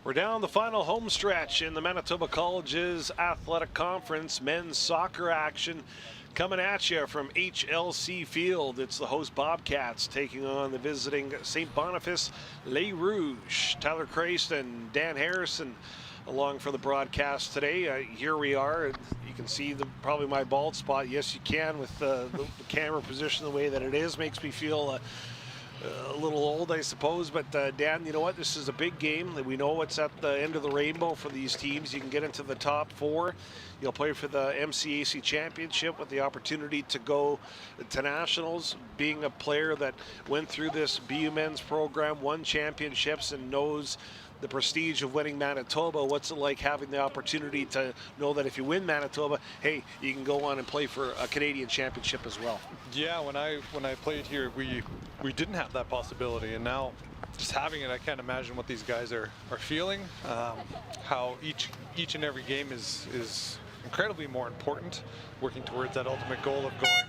We're down the final home stretch in the Manitoba Colleges Athletic Conference. Men's soccer action coming at you from HLC Field. It's the host Bobcats taking on the visiting St. Boniface Les Rouges. Tyler Crayston, Dan Harrison along for the broadcast today. Here we are. You can see probably my bald spot. Yes, you can with the camera position the way that it is. Makes me feel a little old, I suppose, but Dan, you know what? This is a big game. We know what's at the end of the rainbow for these teams. You can get into the top four. You'll play for the MCAC championship with the opportunity to go to nationals. Being a player that went through this BU men's program, won championships, and knows the prestige of winning Manitoba. What's it like having the opportunity to know that if you win Manitoba, hey, you can go on and play for a Canadian championship as well? Yeah, when I played here, we didn't have that possibility, and now just having it, I can't imagine what these guys are feeling. How each and every game is incredibly more important, working towards that ultimate goal of going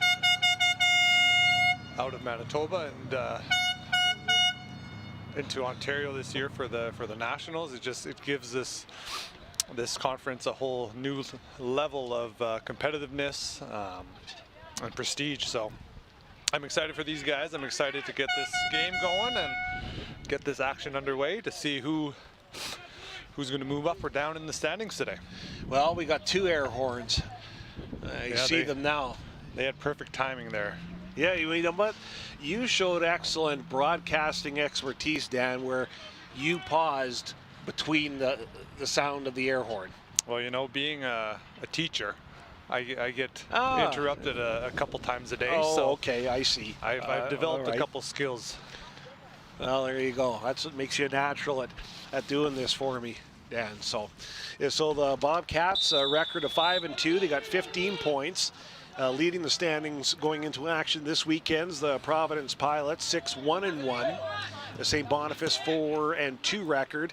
out of Manitoba and into Ontario this year for the nationals. It gives this conference a whole new level of competitiveness and prestige. So I'm excited for these guys. I'm excited to get this game going and get this action underway to see who's going to move up or down in the standings today. Well, we got two air horns. You see them now. They had perfect timing there. Yeah, you know what? You showed excellent broadcasting expertise, Dan, where you paused between the sound of the air horn. Well, you know, being a teacher, I get interrupted a couple times a day. Oh, so okay, I see. I've developed a couple skills. Well, there you go. That's what makes you natural at doing this for me, Dan. So the Bobcats, a record of 5-2. They got 15 points. Leading the standings going into action this weekend's the Providence Pilots, 6-1-1. The St. Boniface 4-2 record.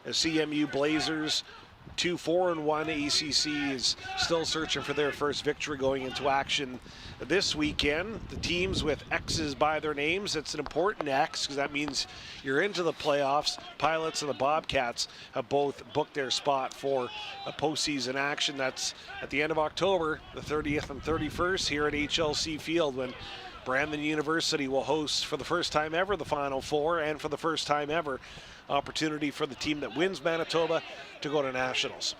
The CMU Blazers 2-4-1. ACC is still searching for their first victory going into action this weekend. The teams with X's by their names, it's an important X because that means you're into the playoffs. Pilots and the Bobcats have both booked their spot for a postseason action. That's at the end of October, the 30th and 31st here at HLC Field, when Brandon University will host for the first time ever the Final Four, and for the first time ever opportunity for the team that wins Manitoba to go to nationals.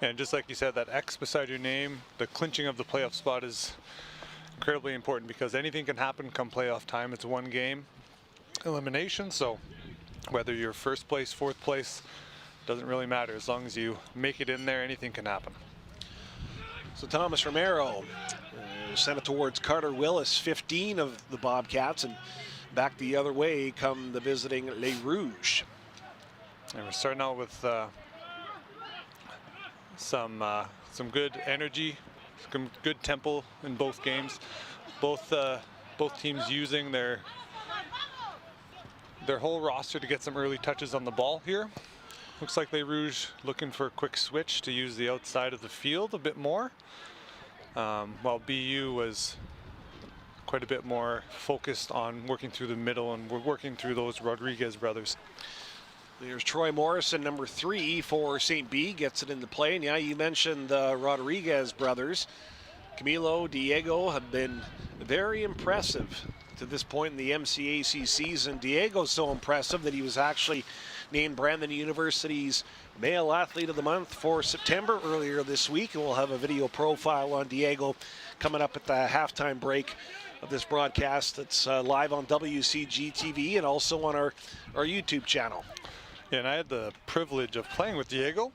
And just like you said, that X beside your name, the clinching of the playoff spot is incredibly important because anything can happen come playoff time. It's one game elimination, so whether you're first place, fourth place, doesn't really matter. As long as you make it in there, anything can happen. So Thomas Romero sent it towards Carter Willis, 15 of the Bobcats, and back the other way come the visiting Les Rouges. And we're starting out with some good energy, some good tempo in both games. Both teams using their whole roster to get some early touches on the ball here. Looks like Les Rouges looking for a quick switch to use the outside of the field a bit more, while BU was quite a bit more focused on working through the middle, and we're working through those Rodriguez brothers. There's Troy Morrison, number 3 for St. B, gets it into play. And yeah, you mentioned the Rodriguez brothers. Camilo, Diego have been very impressive to this point in the MCAC season. Diego's so impressive that he was actually named Brandon University's Male Athlete of the Month for September earlier this week. And we'll have a video profile on Diego coming up at the halftime break of this broadcast. That's live on WCG TV and also on our YouTube channel. Yeah, and I had the privilege of playing with Diego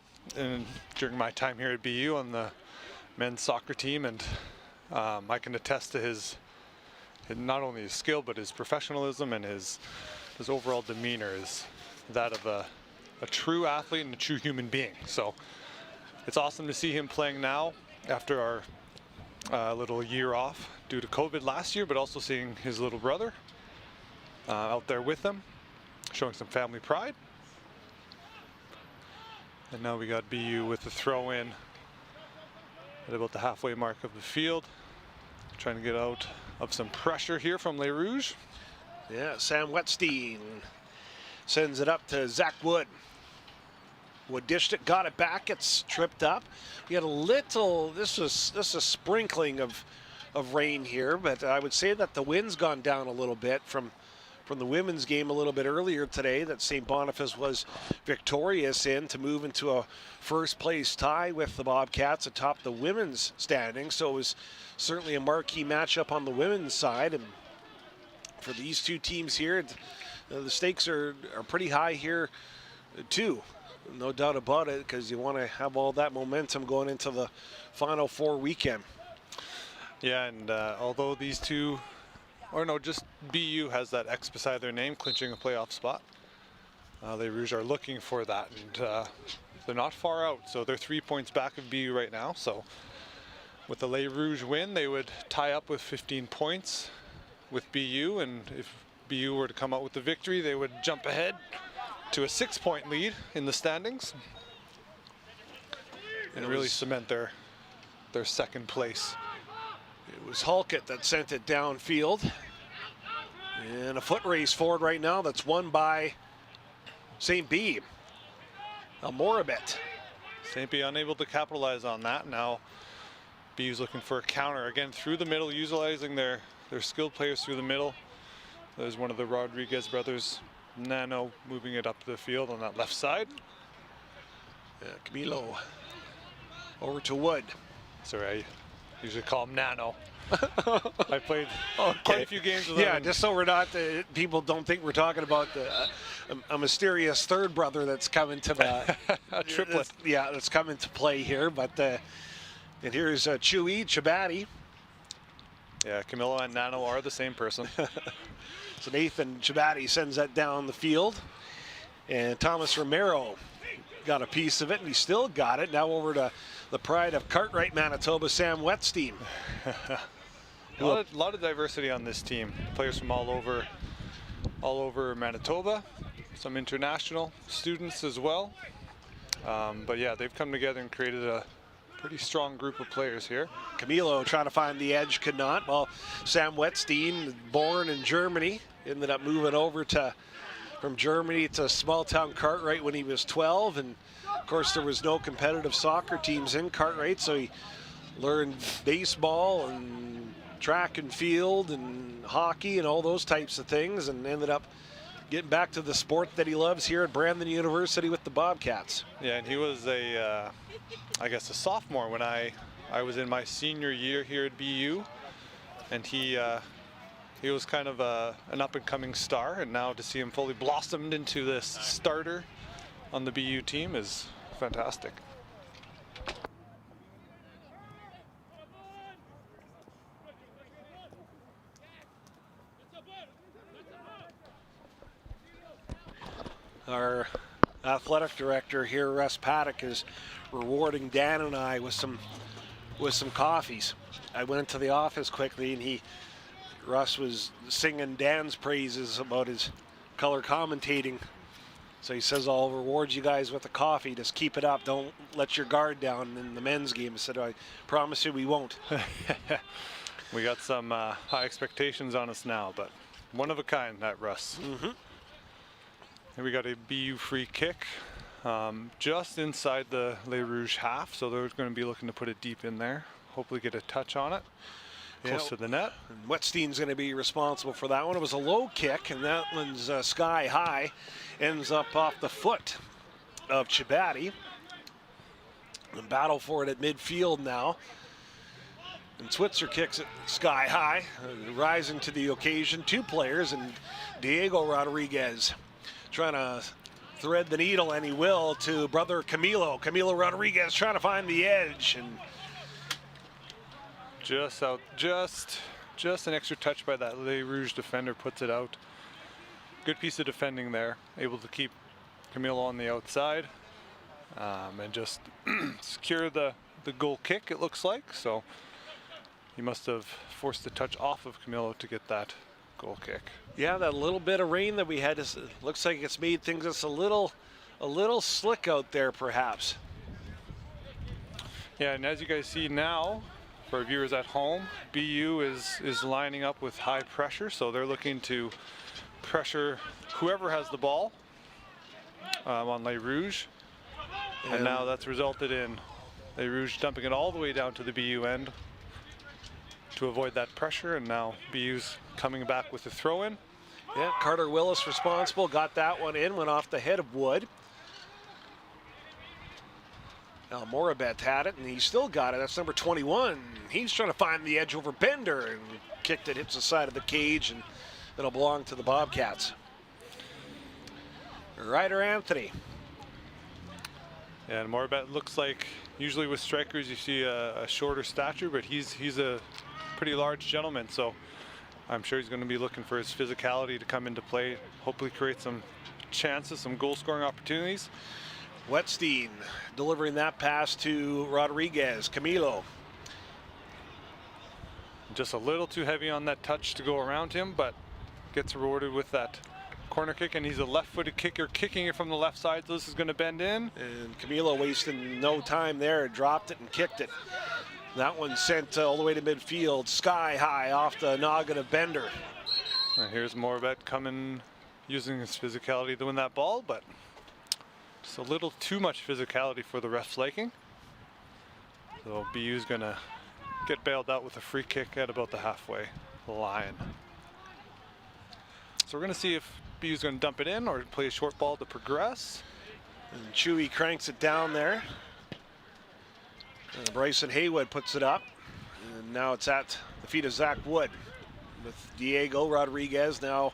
during my time here at BU on the men's soccer team, and I can attest to his not only his skill but his professionalism, and his overall demeanor is that of a true athlete and a true human being. So it's awesome to see him playing now after our little year off due to COVID last year, but also seeing his little brother out there with him, showing some family pride. And now we got BU with the throw in at about the halfway mark of the field, trying to get out of some pressure here from Les Rouges. Yeah, Sam Wetstein sends it up to Zach Wood. Wood dished it, got it back. It's tripped up. We had a little. This is a sprinkling of rain here, but I would say that the wind's gone down a little bit from the women's game a little bit earlier today that St. Boniface was victorious in to move into a first place tie with the Bobcats atop the women's standing. So it was certainly a marquee matchup on the women's side. And for these two teams here, the stakes are pretty high here too. No doubt about it, because you want to have all that momentum going into the Final Four weekend. Yeah, and although these two, or no, just BU has that X beside their name, clinching a playoff spot. Les Rouges are looking for that, and they're not far out. So they're 3 points back of BU right now. So with the Les Rouges win, they would tie up with 15 points with BU, and if BU were to come out with the victory, they would jump ahead to a 6-point lead in the standings and really cement their second place. It was Halkett that sent it downfield. And a foot race forward right now that's won by St. B. Morabit. St. B unable to capitalize on that. Now BU's looking for a counter again through the middle, utilizing their skilled players through the middle. There's one of the Rodriguez brothers, Nano, moving it up the field on that left side. Camilo over to Wood. Sorry, I usually call him Nano. I played quite a few games with him. Yeah, just so we're not, people don't think we're talking about a mysterious third brother that's coming to the a triplet. That's coming to play here. But and here's Chabati. Yeah, Camilo and Nano are the same person. So Nathan Chabati sends that down the field, and Thomas Romero got a piece of it, and he still got it. Now over to the pride of Cartwright, Manitoba, Sam Wetstein. A lot of diversity on this team. Players from all over Manitoba, some international students as well. But yeah, they've come together and created a pretty strong group of players here. Camilo trying to find the edge, could not. Well, Sam Wetstein, born in Germany, ended up moving over from Germany to small-town Cartwright when he was 12, and of course there was no competitive soccer teams in Cartwright, so he learned baseball and track and field and hockey and all those types of things, and ended up getting back to the sport that he loves here at Brandon University with the Bobcats. Yeah, and he was I guess a sophomore when I was in my senior year here at BU, and he was kind of an up-and-coming star, and now to see him fully blossomed into this starter on the BU team is fantastic. Our athletic director here, Russ Paddock, is rewarding Dan and I with some coffees. I went into the office quickly, and Russ was singing Dan's praises about his color commentating. So he says, I'll reward you guys with a coffee. Just keep it up. Don't let your guard down in the men's game. I said, I promise you we won't. We got some high expectations on us now, but one of a kind, that Russ. Mm-hmm. Here we got a BU free kick just inside the Les Rouges half, so they're going to be looking to put it deep in there. Hopefully get a touch on it, close to the net. And Wetstein's going to be responsible for that one. It was a low kick, and that one's sky high. Ends up off the foot of Chabati. And battle for it at midfield now. And Switzer kicks it sky high, rising to the occasion. Two players, and Diego Rodriguez trying to thread the needle, and he will, to brother Camilo. Camilo Rodriguez trying to find the edge, and just an extra touch by that Les Rouges defender puts it out. Good piece of defending there, able to keep Camilo on the outside and just secure the goal kick, it looks like. So he must have forced the touch off of Camilo to get that goal kick. Yeah, that little bit of rain that we had looks like it's made things just a little slick out there, perhaps. Yeah, and as you guys see now, for our viewers at home, BU is lining up with high pressure, so they're looking to pressure whoever has the ball on Les Rouges. And now that's resulted in Les Rouges dumping it all the way down to the BU end to avoid that pressure, and now BU's coming back with the throw-in. Yeah, Carter Willis responsible, got that one in, went off the head of Wood. Now Morabet had it, and he still got it. That's number 21. He's trying to find the edge over Bender, and kicked it, hits the side of the cage, and it'll belong to the Bobcats. Ryder Anthony. And Morabet looks like, usually with strikers you see a shorter stature, but he's a pretty large gentleman, so I'm sure he's going to be looking for his physicality to come into play, hopefully create some chances, some goal scoring opportunities. Wetstein delivering that pass to Rodriguez. Camilo. Just a little too heavy on that touch to go around him, but gets rewarded with that corner kick, and he's a left-footed kicker kicking it from the left side, so this is going to bend in. And Camilo wasting no time there, dropped it and kicked it. That one sent all the way to midfield, sky high off the noggin of Bender. And here's Morabet coming, using his physicality to win that ball, but just a little too much physicality for the ref's liking. So BU's going to get bailed out with a free kick at about the halfway line. So we're going to see if BU's going to dump it in or play a short ball to progress. And Chewy cranks it down there. And Bryson Haywood puts it up. And now it's at the feet of Zach Wood with Diego Rodriguez, now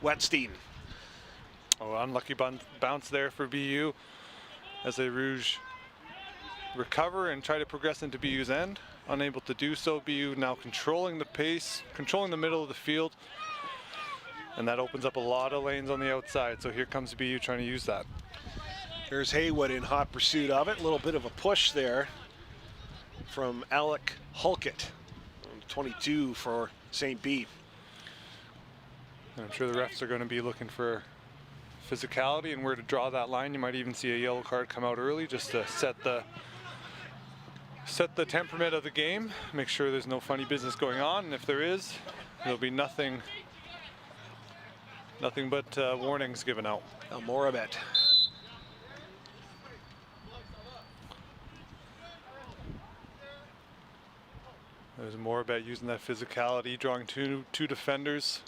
Wetstein. Oh, unlucky bounce there for BU as Les Rouges recover and try to progress into BU's end. Unable to do so. BU now controlling the pace, controlling the middle of the field. And that opens up a lot of lanes on the outside. So here comes BU trying to use that. There's Haywood in hot pursuit of it. A little bit of a push there from Alec Hulkett, 22 for St. Bede. And I'm sure the refs are going to be looking for physicality and where to draw that line. You might even see a yellow card come out early just to set the temperament of the game, make sure there's no funny business going on, and if there is, there'll be nothing but warnings given out. Morabet. There's Morabet using that physicality, drawing two defenders,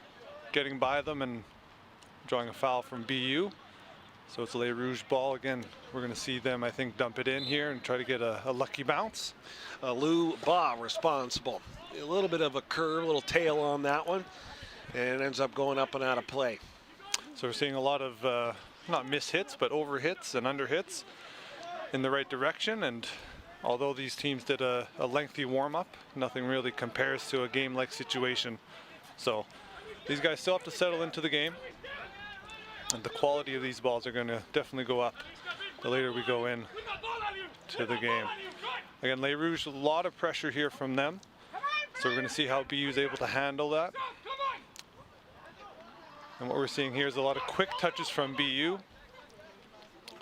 getting by them and drawing a foul from BU. So it's a Les Rouges ball. Again, we're going to see them, I think, dump it in here and try to get a lucky bounce. Lou Ba responsible. A little bit of a curve, a little tail on that one, and it ends up going up and out of play. So we're seeing a lot of, not miss hits, but over hits and under hits in the right direction. And although these teams did a lengthy warm-up, nothing really compares to a game-like situation. So these guys still have to settle into the game. And the quality of these balls are going to definitely go up the later we go in to the game. Again, Les Rouges, a lot of pressure here from them. So we're going to see how BU is able to handle that. And what we're seeing here is a lot of quick touches from BU.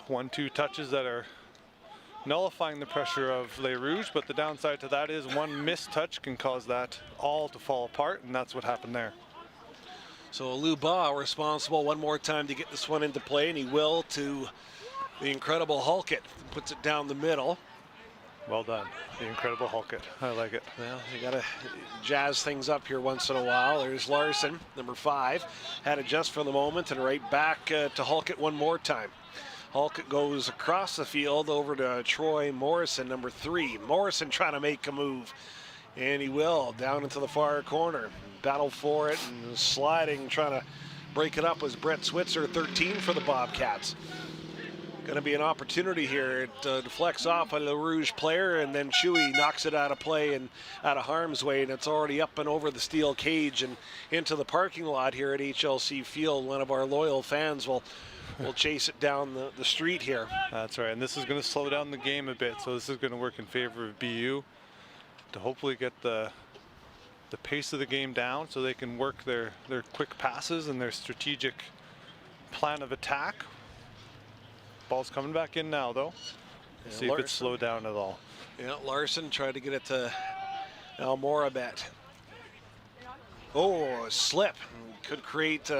1-2 touches that are nullifying the pressure of Les Rouges, but the downside to that is one missed touch can cause that all to fall apart, and that's what happened there. So Lou Ba responsible one more time to get this one into play, and he will to the incredible Hulkett. Puts it down the middle. Well done, the incredible Hulkett. I like it. Well, you got to jazz things up here once in a while. There's Larson, number 5. Had it just for the moment, and right back to Hulkett one more time. Hulkett goes across the field over to Troy Morrison, number 3. Morrison trying to make a move, and he will, down into the far corner. Battle for it and sliding, trying to break it up was Brett Switzer, 13 for the Bobcats. Going to be an opportunity here. It deflects off a Les Rouges player, and then Chewy knocks it out of play and out of harm's way, and it's already up and over the steel cage and into the parking lot here at HLC Field. One of our loyal fans will chase it down the street here. That's right, and this is going to slow down the game a bit, so this is going to work in favor of BU to hopefully get the pace of the game down so they can work their quick passes and their strategic plan of attack. Ball's coming back in now, though. Yeah, see if it's slowed down at all. Yeah, Larson tried to get it to Morabet. Oh, a slip. Could create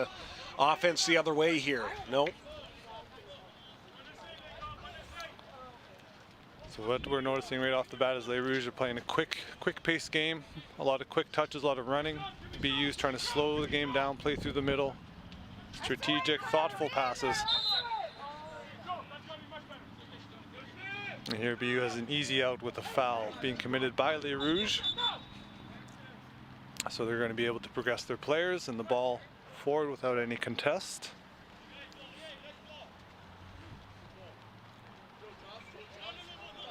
offense the other way here. No. So what we're noticing right off the bat is Les Rouges are playing a quick pace game, a lot of quick touches, a lot of running. BU's trying to slow the game down, play through the middle, strategic, thoughtful passes. And here BU has an easy out with a foul being committed by Les Rouges. So they're going to be able to progress their players and the ball forward without any contest.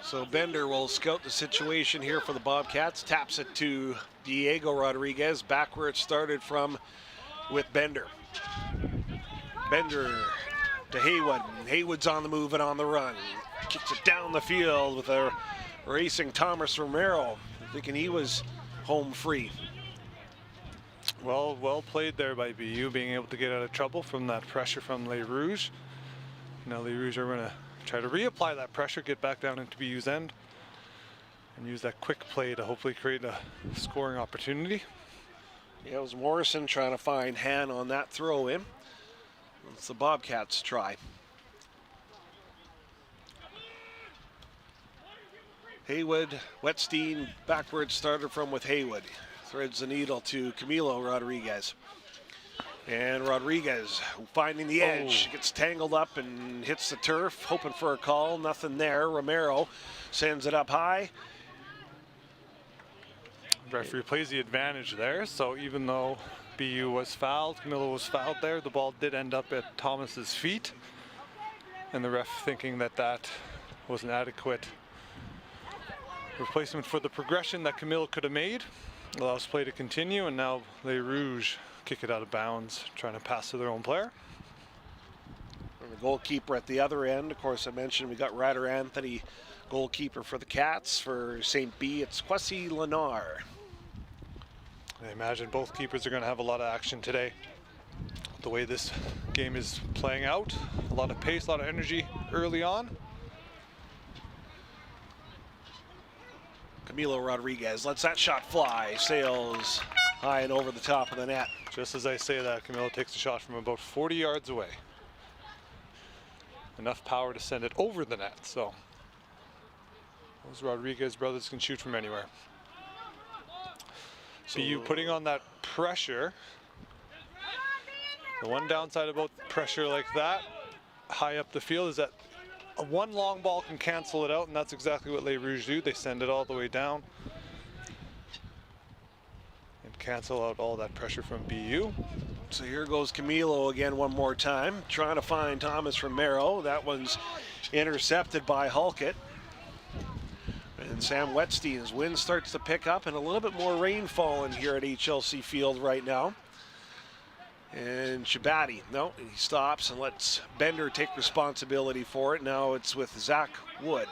So Bender will scout the situation here for the Bobcats, taps it to Diego Rodriguez, back where it started from with Bender. Bender to Haywood. Haywood's on the move and on the run. Kicks it down the field with a racing Thomas Romero, thinking he was home free. Well played there by BU, being able to get out of trouble from that pressure from Les Rouges. Now Les Rouges are going to try to reapply that pressure, get back down into BU's end, and use that quick play to hopefully create a scoring opportunity. Yeah, it was Morrison trying to find Han on that throw in. It's the Bobcats try. Haywood, Wetstein, backwards started from with Haywood. Threads the needle to Camilo Rodriguez. And Rodriguez finding the edge, gets tangled up and hits the turf, hoping for a call, nothing there. Romero sends it up high. Referee plays the advantage there, so even though BU was fouled, Camilo was fouled there, the ball did end up at Thomas's feet. And the ref thinking that that was an adequate replacement for the progression that Camilo could have made. Allows play to continue, and now Les Rouges kick it out of bounds, trying to pass to their own player. And the goalkeeper at the other end, of course I mentioned we got Ryder Anthony, goalkeeper for the Cats. For St. B, it's Kwesi Lenar. I imagine both keepers are going to have a lot of action today. The way this game is playing out, a lot of pace, a lot of energy early on. Camilo Rodriguez lets that shot fly, sails high and over the top of the net. Just as I say that, Camilo takes a shot from about 40 yards away. Enough power to send it over the net, so those Rodriguez brothers can shoot from anywhere. So BU putting on that pressure. The one downside about pressure like that, high up the field, is that one long ball can cancel it out, and that's exactly what Les Rouges do. They send it all the way down and cancel out all that pressure from BU. So here goes Camilo again one more time, trying to find Thomas Romero. That one's intercepted by Halkett. And Sam Wetstein's wind starts to pick up, and a little bit more rain falling here at HLC Field right now. And Shabatti, no, he stops and lets Bender take responsibility for it. Now it's with Zach Wood.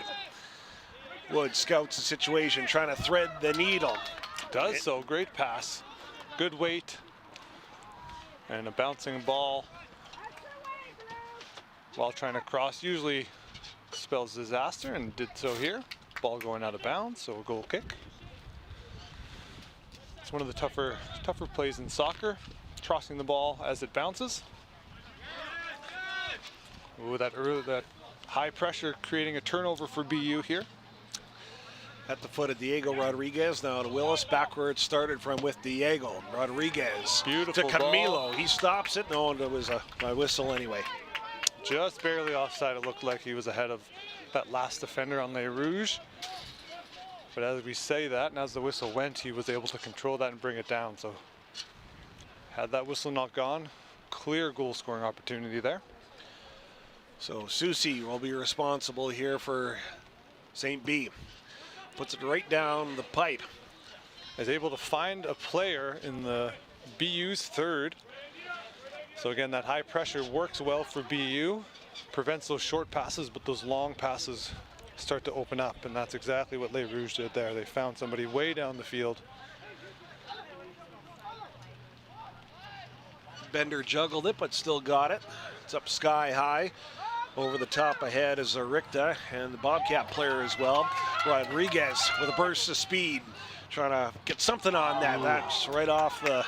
Wood scouts the situation, trying to thread the needle. Does so, great pass. Good weight. And a bouncing ball while trying to cross usually spells disaster, and did so here. Ball going out of bounds, so a goal kick. It's one of the tougher plays in soccer. Crossing the ball as it bounces. Ooh, that high pressure creating a turnover for BU here. At the foot of Diego Rodriguez, now to Willis, back where it started from with Diego. Rodriguez Beautiful to Camilo. ball. He stops it. No, it was a whistle anyway. Just barely offside. It looked like he was ahead of that last defender on Les Rouges. But as we say that, and as the whistle went, he was able to control that and bring it down. So had that whistle not gone, clear goal scoring opportunity there. So Susi will be responsible here for St. B. Puts it right down the pipe. Is able to find a player in the BU's third. So again, that high pressure works well for BU. Prevents those short passes, but those long passes start to open up, and that's exactly what Les Rouges did there. They found somebody way down the field. Bender juggled it, but still got it. It's up sky high. Over the top ahead is Arichta and the Bobcat player as well. Rodriguez with a burst of speed, trying to get something on that. That's right off the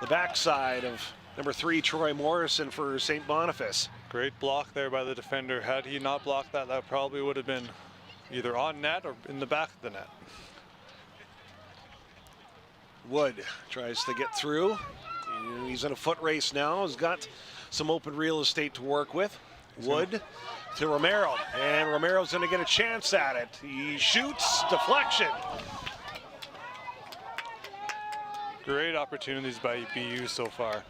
backside of number 3, Troy Morrison for St. Boniface. Great block there by the defender. Had he not blocked that, that probably would have been either on net or in the back of the net. Wood tries to get through. He's in a foot race now. He's got some open real estate to work with. Wood to Romero, and Romero's going to get a chance at it. He shoots, deflection. Great opportunities by BU so far.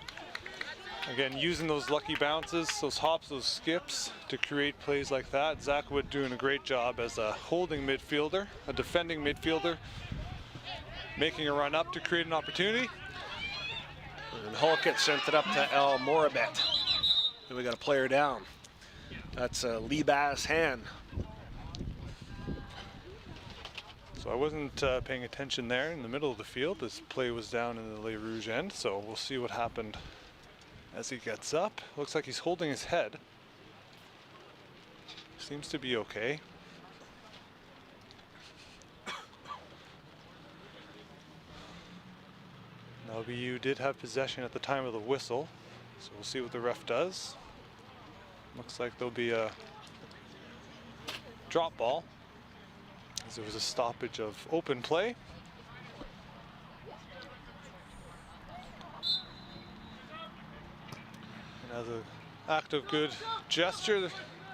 Again, using those lucky bounces, those hops, those skips to create plays like that. Zach Wood doing a great job as a holding midfielder, a defending midfielder, making a run up to create an opportunity. And Halkett sent it up to El Morabet. And we got a player down. That's Lee Bass hand. So I wasn't paying attention there in the middle of the field. This play was down in the Les Rouges end, so we'll see what happened as he gets up. Looks like he's holding his head. Seems to be okay. Now BU did have possession at the time of the whistle, so we'll see what the ref does. Looks like there'll be a drop ball, as there was a stoppage of open play. And as an act of good gesture,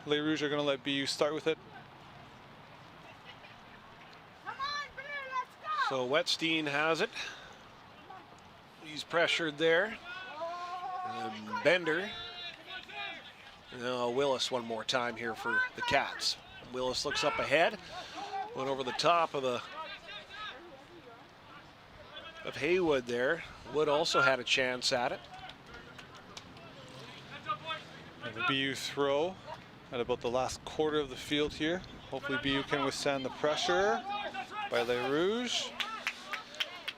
Les Rouges are going to let BU start with it. So Wetstein has it. He's pressured there. Bender. Now Willis one more time here for the Cats. Willis looks up ahead. Went over the top of Haywood there. Wood also had a chance at it. And the BU throw at about the last quarter of the field here. Hopefully BU can withstand the pressure by Les Rouges.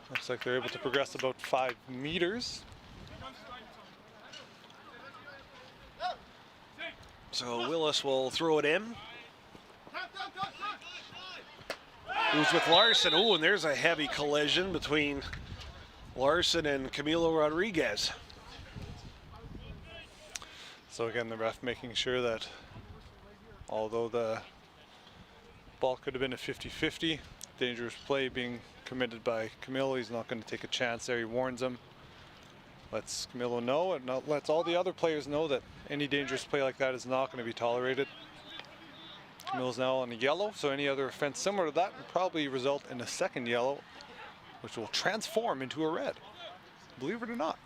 Looks like they're able to progress about 5 meters. So Willis will throw it in. Who's with Larson? Oh, and there's a heavy collision between Larson and Camilo Rodriguez. So again, the ref making sure that although the ball could have been a 50-50, dangerous play being committed by Camilo, he's not going to take a chance there. He warns him, lets Camilo know, and lets all the other players know that any dangerous play like that is not going to be tolerated. Camilo's now on a yellow, so any other offense similar to that will probably result in a second yellow, which will transform into a red, believe it or not.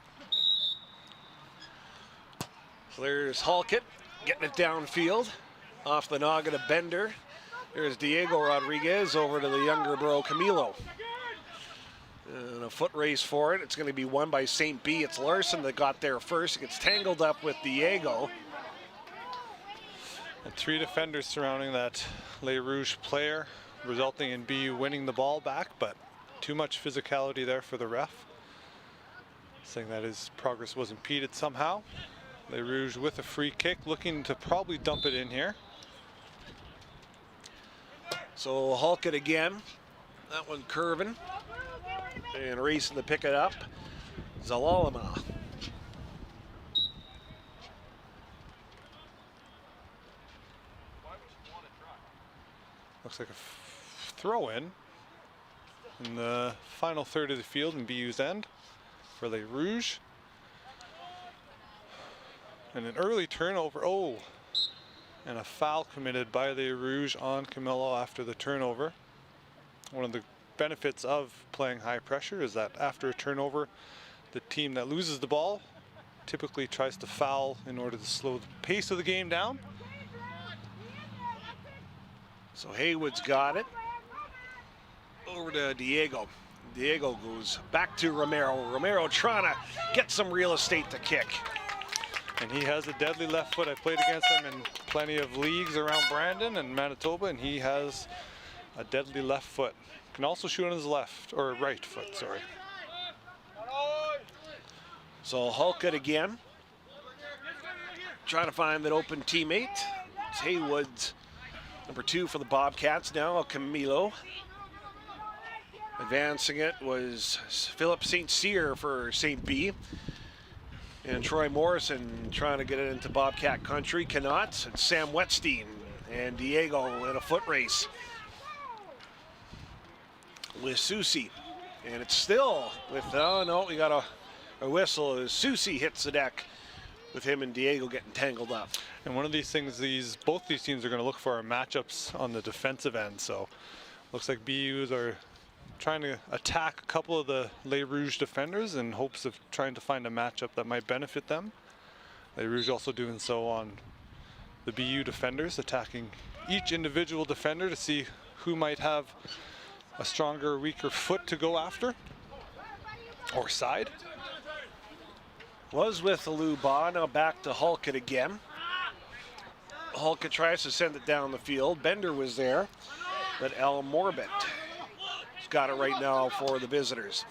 So there's Halkett getting it downfield off the noggin of Bender. There's Diego Rodriguez over to the younger bro Camilo. And a foot race for it. It's going to be won by St. B. It's Larson that got there first. It gets tangled up with Diego. And 3 defenders surrounding that Les Rouges player, resulting in BU winning the ball back, but too much physicality there for the ref, saying that his progress was impeded somehow. Les Rouges with a free kick, looking to probably dump it in here. So Halkett again. That one curving. And racing to pick it up, Zalalama. Looks like a throw in the final third of the field in BU's end for Les Rouges. And an early turnover. Oh, and a foul committed by Les Rouges on Camilo after the turnover. One of the benefits of playing high pressure is that after a turnover, the team that loses the ball typically tries to foul in order to slow the pace of the game down. So Haywood's got it. Over to Diego. Diego goes back to Romero. Romero trying to get some real estate to kick. And he has a deadly left foot. I played against him in plenty of leagues around Brandon and Manitoba, and he has a deadly left foot. Can also shoot on his left, or right foot, sorry. So Halkett again. Trying to find that open teammate. It's Haywood's number 2 for the Bobcats now, Camilo. Advancing it was Philip St. Cyr for St. B. And Troy Morrison trying to get it into Bobcat country, cannot. And Sam Wetstein And Diego in a foot race with Susi. And it's still with, oh no, we got a whistle as Susi hits the deck with him and Diego getting tangled up. And one of these things both these teams are going to look for are matchups on the defensive end. So looks like BUs are trying to attack a couple of the Les Rouges defenders in hopes of trying to find a matchup that might benefit them. Les Rouges also doing so on the BU defenders, attacking each individual defender to see who might have a stronger or weaker foot to go after, or side. Was with Aluba, now back to Halkett again. Halkett tries to send it down the field. Bender was there, but El Morbit has got it right now for the visitors.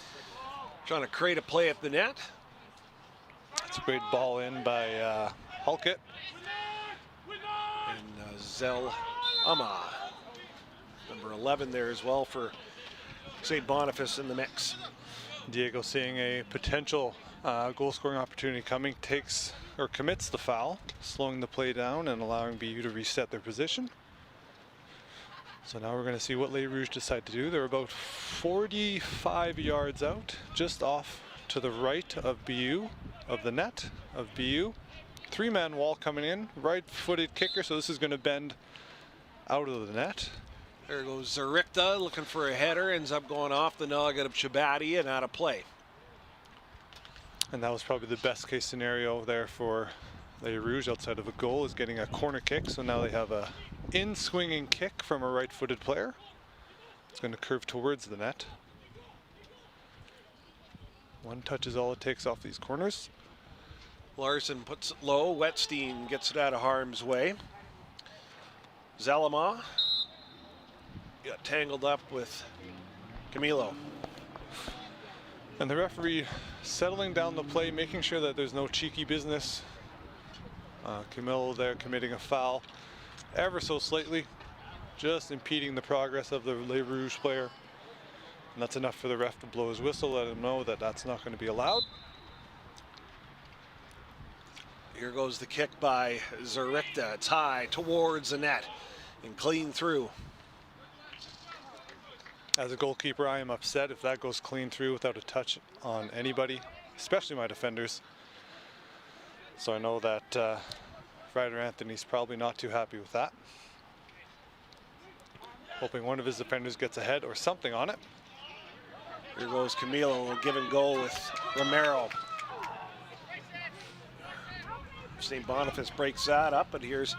Trying to create a play at the net. It's a great ball in by Halkett. And Zel Ama, number 11 there as well for St. Boniface in the mix. Diego, seeing a potential goal scoring opportunity coming, commits the foul, slowing the play down and allowing BU to reset their position. So now we're going to see what Les Rouges decide to do. They're about 45 yards out, just off to the right of BU, of the net of BU. Three-man wall coming in, right-footed kicker, so this is going to bend out of the net. There goes Zarikta looking for a header, ends up going off the noggin of Shabati and out of play. And that was probably the best case scenario there for Les Rouges outside of a goal, is getting a corner kick. So now they have a in-swinging kick from a right-footed player. It's going to curve towards the net. One touch is all it takes off these corners. Larson puts it low. Wetstein gets it out of harm's way. Zalama got tangled up with Camilo. And the referee settling down the play, making sure that there's no cheeky business. Camilo there committing a foul ever so slightly, just impeding the progress of the Les Rouges player. And that's enough for the ref to blow his whistle, let him know that that's not going to be allowed. Here goes the kick by Zarikta. It's high towards the net and clean through. As a goalkeeper, I am upset if that goes clean through without a touch on anybody, especially my defenders. So I know that Ryder Anthony's probably not too happy with that. Hoping one of his defenders gets ahead or something on it. Here goes Camilo, a give and go with Romero. St. Boniface breaks that up, but here's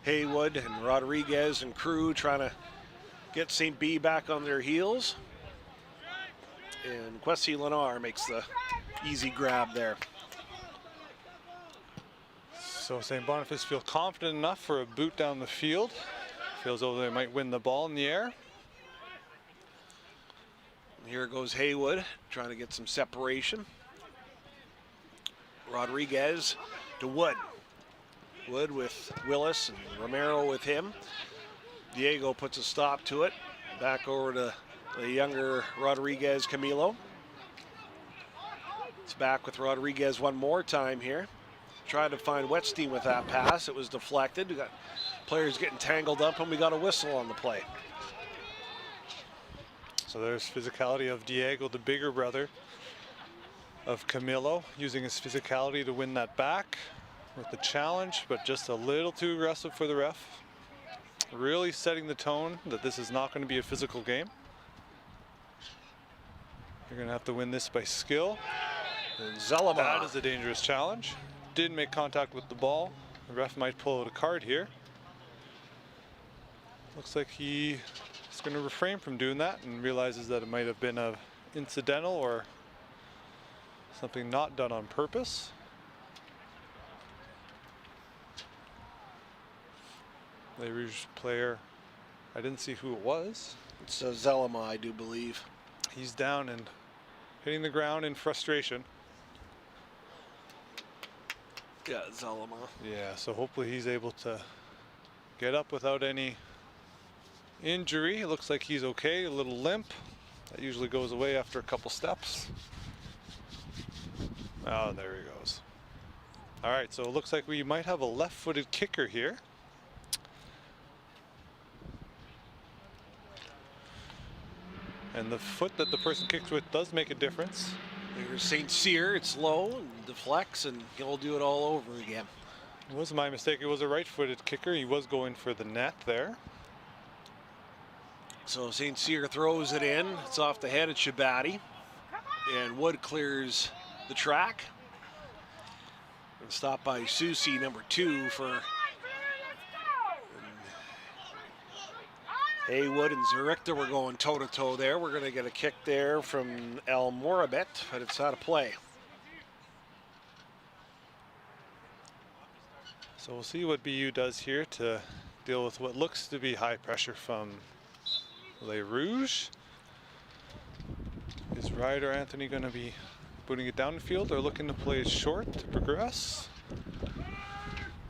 Haywood and Rodriguez and crew trying to get St. B back on their heels. And Kwesi Lenar makes the easy grab there. So St. Boniface feel confident enough for a boot down the field. Feels though they might win the ball in the air. And here goes Haywood trying to get some separation. Rodriguez to Wood. Wood with Willis and Romero with him. Diego puts a stop to it. Back over to the younger Rodriguez Camilo. It's back with Rodriguez one more time here. Tried to find Wetstein with that pass. It was deflected. We got players getting tangled up and we got a whistle on the play. So there's physicality of Diego, the bigger brother of Camilo, using his physicality to win that back with the challenge, but just a little too aggressive for the ref. Really setting the tone that this is not going to be a physical game. You're going to have to win this by skill. And Zelama. That is a dangerous challenge. Didn't make contact with the ball. The ref might pull out a card here. Looks like he is going to refrain from doing that and realizes that it might have been a incidental or something not done on purpose. Les Rouges player, I didn't see who it was. It's Zelama, I do believe. He's down and hitting the ground in frustration. Yeah, Zelama. Yeah, so hopefully he's able to get up without any injury. It looks like he's okay, a little limp. That usually goes away after a couple steps. Oh, there he goes. goes. All right, so it looks like we might have a left-footed kicker here. And the foot that the person kicks with does make a difference. There's St. Cyr, it's low and deflects, and he'll do it all over again. It was my mistake. It was a right-footed kicker. He was going for the net there. So St. Cyr throws it in. It's off the head of Shabatti. And Wood clears the track. And stopped by Susie, number 2, for Haywood and Zurichta were going toe-to-toe there. We're going to get a kick there from El Morabet, but it's out of play. So we'll see what BU does here to deal with what looks to be high pressure from Les Rouges. Is Ryder Anthony going to be putting it down the field or looking to play it short to progress?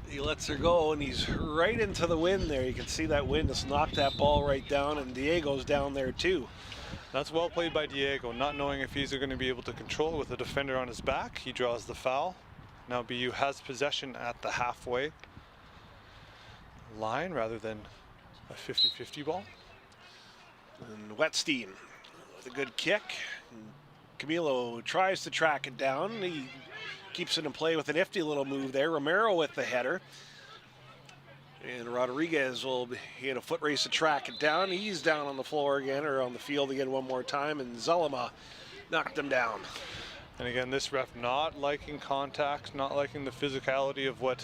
He lets her go, and he's right into the wind there. You can see that wind has knocked that ball right down, and Diego's down there too. That's well played by Diego, not knowing if he's going to be able to control it with a defender on his back. He draws the foul. Now BU has possession at the halfway line rather than a 50-50 ball. And Wetstein with a good kick. And Camilo tries to track it down. He keeps it in play with a nifty little move there. Romero with the header. And Rodriguez will be in a foot race to track it down. He's down on the floor again, or on the field again one more time, and Zelema knocked him down. And again, this ref not liking contact, not liking the physicality of what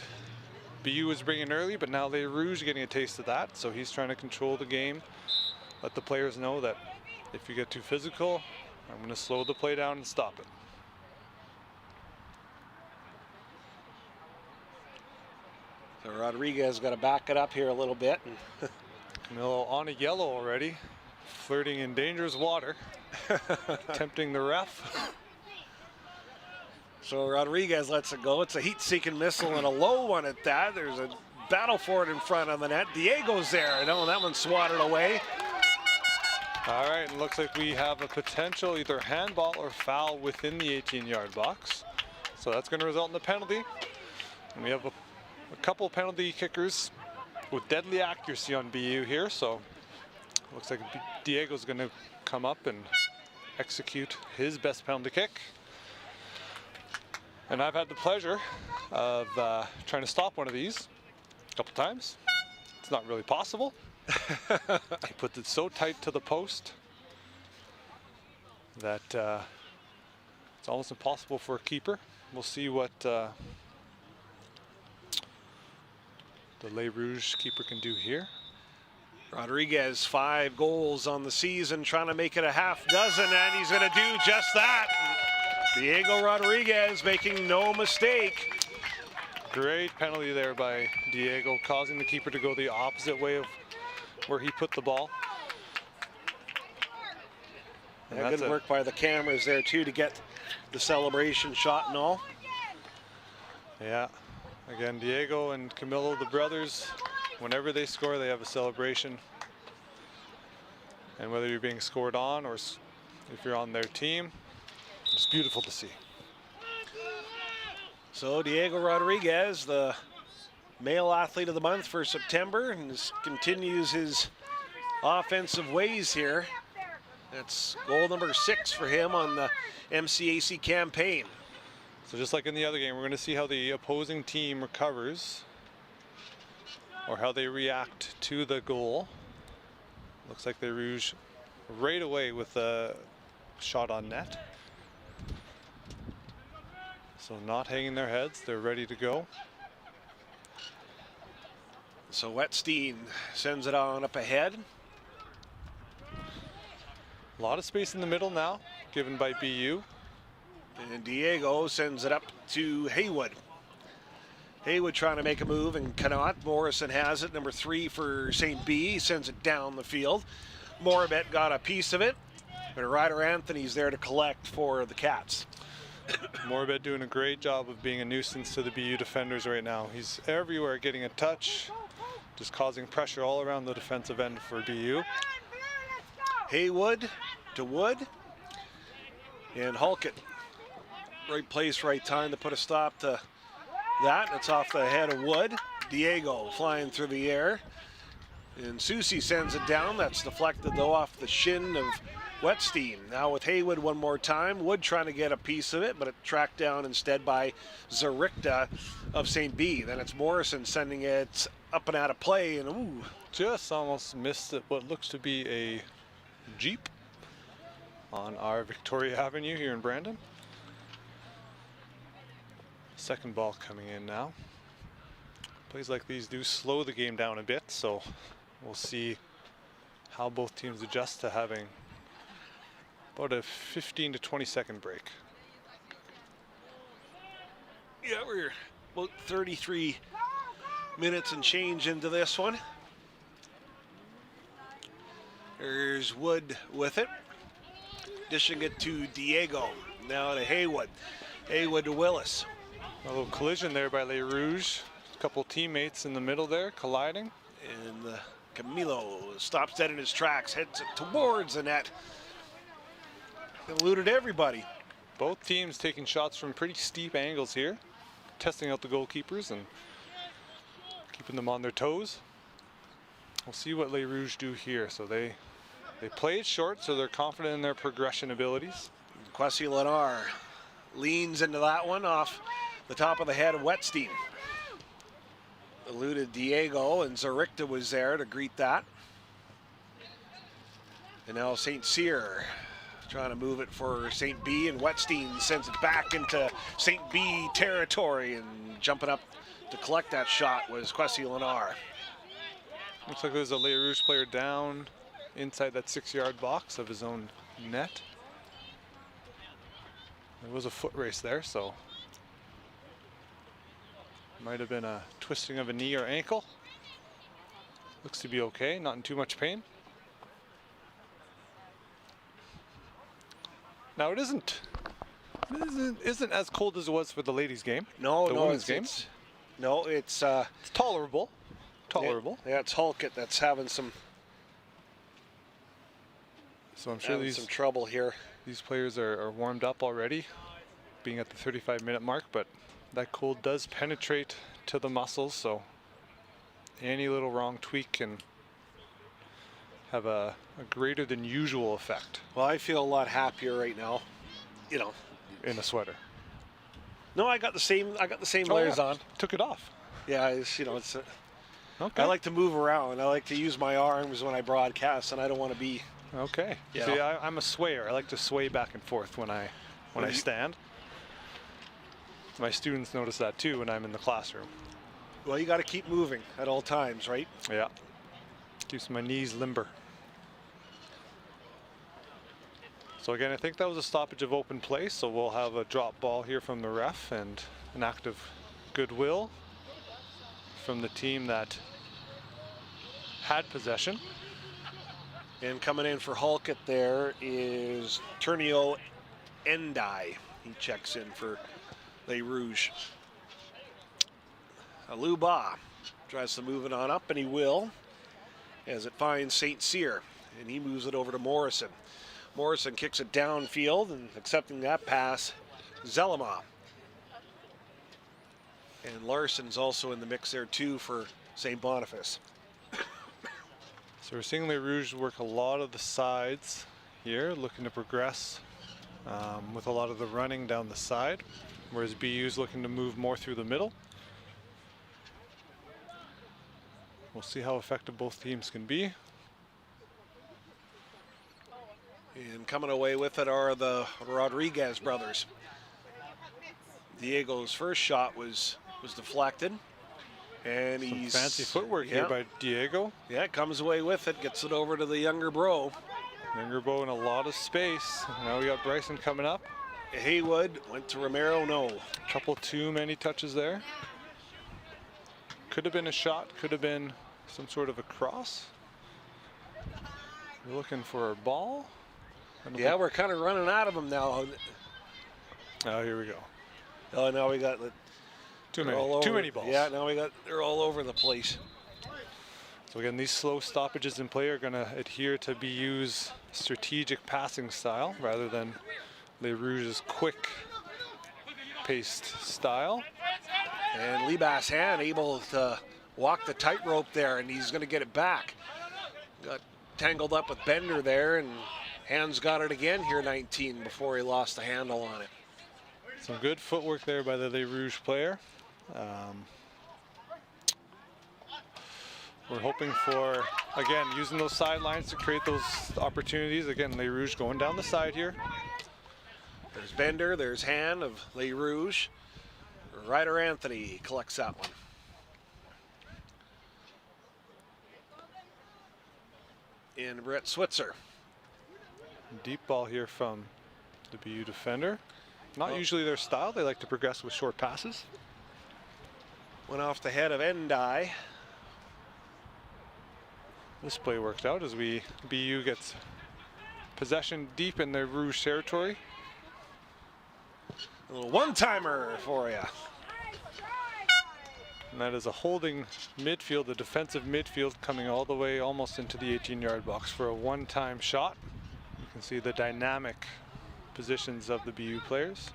BU was bringing early, but now Les Rouges getting a taste of that. So he's trying to control the game, let the players know that if you get too physical, I'm going to slow the play down and stop it. So Rodriguez got to back it up here a little bit. Camilo on a yellow already, flirting in dangerous water, tempting the ref. So Rodriguez lets it go. It's a heat-seeking missile and a low one at that. There's a battle for it in front of the net. Diego's there. No, that one's swatted away. All right, it looks like we have a potential either handball or foul within the 18-yard box. So that's going to result in the penalty. And we have a couple penalty kickers with deadly accuracy on BU here. So looks like Diego's going to come up and execute his best penalty kick. And I've had the pleasure of trying to stop one of these a couple times. It's not really possible. He puts it so tight to the post that it's almost impossible for a keeper. We'll see what the Les Rouges keeper can do here. Rodriguez, 5 goals on the season, trying to make it a half dozen, and he's going to do just that. Diego Rodriguez making no mistake. Great penalty there by Diego, causing the keeper to go the opposite way of where he put the ball. Yeah, good work by the cameras there too to get the celebration shot and all. Yeah, again, Diego and Camilo, the brothers, whenever they score, they have a celebration. And whether you're being scored on or if you're on their team, it's beautiful to see. So Diego Rodriguez, the male athlete of the month for September, and continues his offensive ways here. That's goal number 6 for him on the MCAC campaign. So just like in the other game, we're going to see how the opposing team recovers or how they react to the goal. Looks like the Rouge right away with a shot on net. So not hanging their heads, they're ready to go. So Wetstein sends it on up ahead. A lot of space in the middle now, given by BU. And Diego sends it up to Haywood. Haywood trying to make a move and cannot. Morrison has it, number 3 for St. B. He sends it down the field. Morabet got a piece of it, but Ryder Anthony's there to collect for the Cats. Morabet doing a great job of being a nuisance to the BU defenders right now. He's everywhere getting a touch, just causing pressure all around the defensive end for BU. Haywood to Wood, and Halkett. Right place, right time to put a stop to that. It's off the head of Wood. Diego flying through the air. And Susie sends it down. That's deflected though off the shin of Wetstein. Now with Haywood one more time. Wood trying to get a piece of it, but it tracked down instead by Zarikta of St. B. Then it's Morrison sending it up and out of play, and ooh. Just almost missed it, what looks to be a Jeep on our Victoria Avenue here in Brandon. Second ball coming in now. Plays like these do slow the game down a bit, so we'll see how both teams adjust to having about a 15 to 20 second break. Yeah, we're about 33 minutes and change into this one. There's Wood with it. Dishing it to Diego. Now to Haywood. Haywood to Willis. A little collision there by Les Rouges. A couple teammates in the middle there colliding. And Camilo stops dead in his tracks, heads it towards the net. Eluded everybody. Both teams taking shots from pretty steep angles here, testing out the goalkeepers and keeping them on their toes. We'll see what Les Rouges do here. So they play it short, so they're confident in their progression abilities. Kwesi Lenar leans into that one off the top of the head of Wetstein. Eluded Diego, and Zarikta was there to greet that. And now St. Cyr trying to move it for St. B, and Wetstein sends it back into St. B territory, and jumping up to collect that shot was Kwesi Lenar. Looks like there's a Les Rouges player down inside that 6-yard box of his own net. There was a foot race there, so might have been a twisting of a knee or ankle. Looks to be okay, not in too much pain. Now it isn't as cold as it was for the ladies' game. No, the women's game. It's tolerable. Tolerable. Yeah, it's Hulkett that's having some. So I'm sure some trouble here. These players are warmed up already, being at the 35-minute mark, but that cold does penetrate to the muscles, so any little wrong tweak can have a greater than usual effect. Well, I feel a lot happier right now, you know. In a sweater. No, I got the same layers on. Took it off. Yeah, it's Okay. I like to move around. I like to use my arms when I broadcast, and I don't want to be. Okay. Yeah. See, I'm a swayer. I like to sway back and forth when I stand. My students notice that too when I'm in the classroom. Well, you got to keep moving at all times, right? Yeah. Keeps my knees limber. So again, I think that was a stoppage of open play, so we'll have a drop ball here from the ref and an act of goodwill from the team that had possession. And coming in for Hulkett there is Turnio Endai. He checks in for Les Rouges. Aluba tries to move it on up, and he will, as it finds St. Cyr, and he moves it over to Morrison. Morrison kicks it downfield, and accepting that pass, Zelema. And Larson's also in the mix there too for St. Boniface. So we're seeing Les Rouges work a lot of the sides here, looking to progress with a lot of the running down the side, whereas BU's looking to move more through the middle. We'll see how effective both teams can be. And coming away with it are the Rodriguez brothers. Diego's first shot was deflected. And Some he's fancy footwork here by Diego. Yeah, comes away with it, gets it over to the younger bro. Younger bro in a lot of space. Now we got Bryson coming up. Haywood went to Romero, no. A couple too many touches there. Could have been a shot, could have been some sort of a cross. We're looking for a ball. Yeah, we're kind of running out of them now. Oh, here we go. Oh, now we got too many balls. Yeah, now they're all over the place. So again, these slow stoppages in play are going to adhere to BU's strategic passing style rather than Les Rouges' quick-paced style. And Libashan able to walk the tightrope there, and he's going to get it back. Got tangled up with Bender there, and Hands got it again here, 19, before he lost the handle on it. Some good footwork there by the Les Rouges player. We're hoping for, again, using those sidelines to create those opportunities. Again, Les Rouges going down the side here. There's Bender, there's hand of Les Rouges. Ryder Anthony collects that one. And Brett Switzer. Deep ball here from the BU defender. Not usually their style. They like to progress with short passes. Went off the head of Endai. This play worked out as BU gets possession deep in their Rouge territory. A little one-timer for you. And that is a holding midfield, the defensive midfield, coming all the way almost into the 18-yard box for a one-time shot. You can see the dynamic positions of the BU players.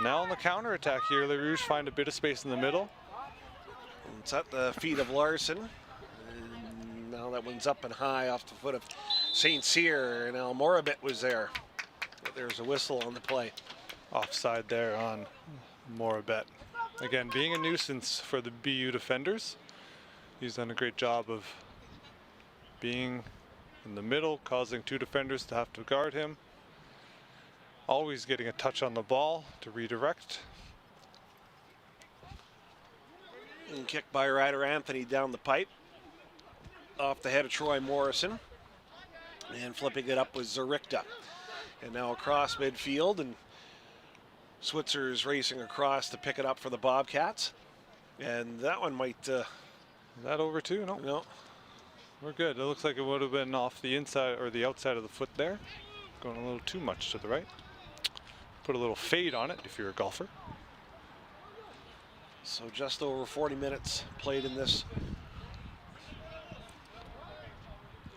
Now on the counter-attack here, Les Rouges find a bit of space in the middle. It's at the feet of Larson. And now that one's up and high off the foot of St. Cyr, and now Morabit was there. But there's a whistle on the play. Offside there on Morabet. Again, being a nuisance for the BU defenders. He's done a great job of being in the middle, causing two defenders to have to guard him. Always getting a touch on the ball to redirect. And kick by Ryder Anthony down the pipe. Off the head of Troy Morrison. And flipping it up was Zarichta. And now across midfield, and Switzer's racing across to pick it up for the Bobcats. And that one might... Is that over too? No. No. We're good. It looks like it would have been off the inside or the outside of the foot there. Going a little too much to the right. Put a little fade on it if you're a golfer. So just over 40 minutes played in this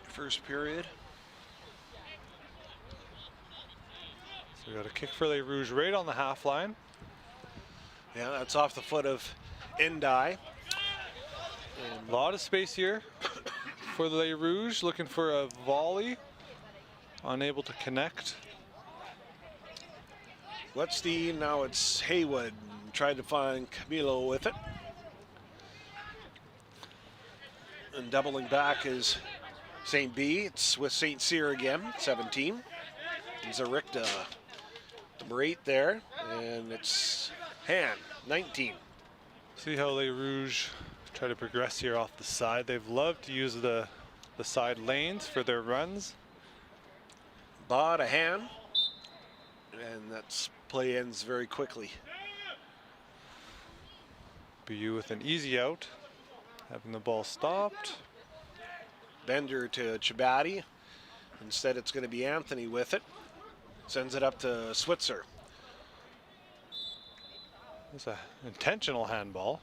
first period. So we got a kick for Les Rouges right on the half line. Yeah, that's off the foot of Endai. A lot of space here for the Les Rouges, looking for a volley. Unable to connect. Wetstein, now it's Haywood. Tried to find Camilo with it. And doubling back is St. B. It's with St. Cyr again, 17. Zarichta, number 8 there. And it's Han, 19. See how Les Rouges try to progress here off the side. They've loved to use the side lanes for their runs. Ba to Han. And that play ends very quickly. BU with an easy out, having the ball stopped. Bender to Chabati. Instead, it's going to be Anthony with it. Sends it up to Switzer. It's an intentional handball.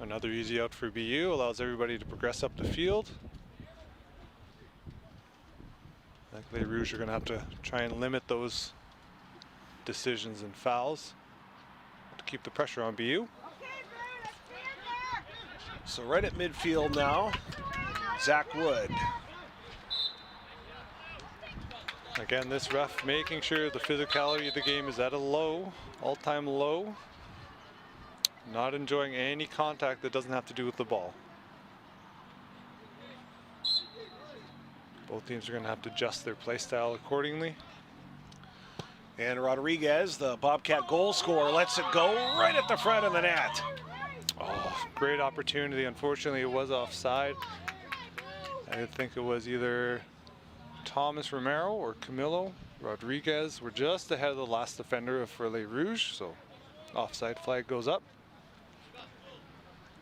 Another easy out for BU, allows everybody to progress up the field. I think Les Rouges are going to have to try and limit those decisions and fouls to keep the pressure on BU. So right at midfield now, Zach Wood. Again, this ref making sure the physicality of the game is at a low, all-time low. Not enjoying any contact that doesn't have to do with the ball. Both teams are going to have to adjust their play style accordingly. And Rodriguez, the Bobcat goal scorer, lets it go right at the front of the net. Oh, great opportunity. Unfortunately, it was offside. I think it was either Thomas Romero or Camilo Rodriguez were just ahead of the last defender for Les Rouges, so offside flag goes up.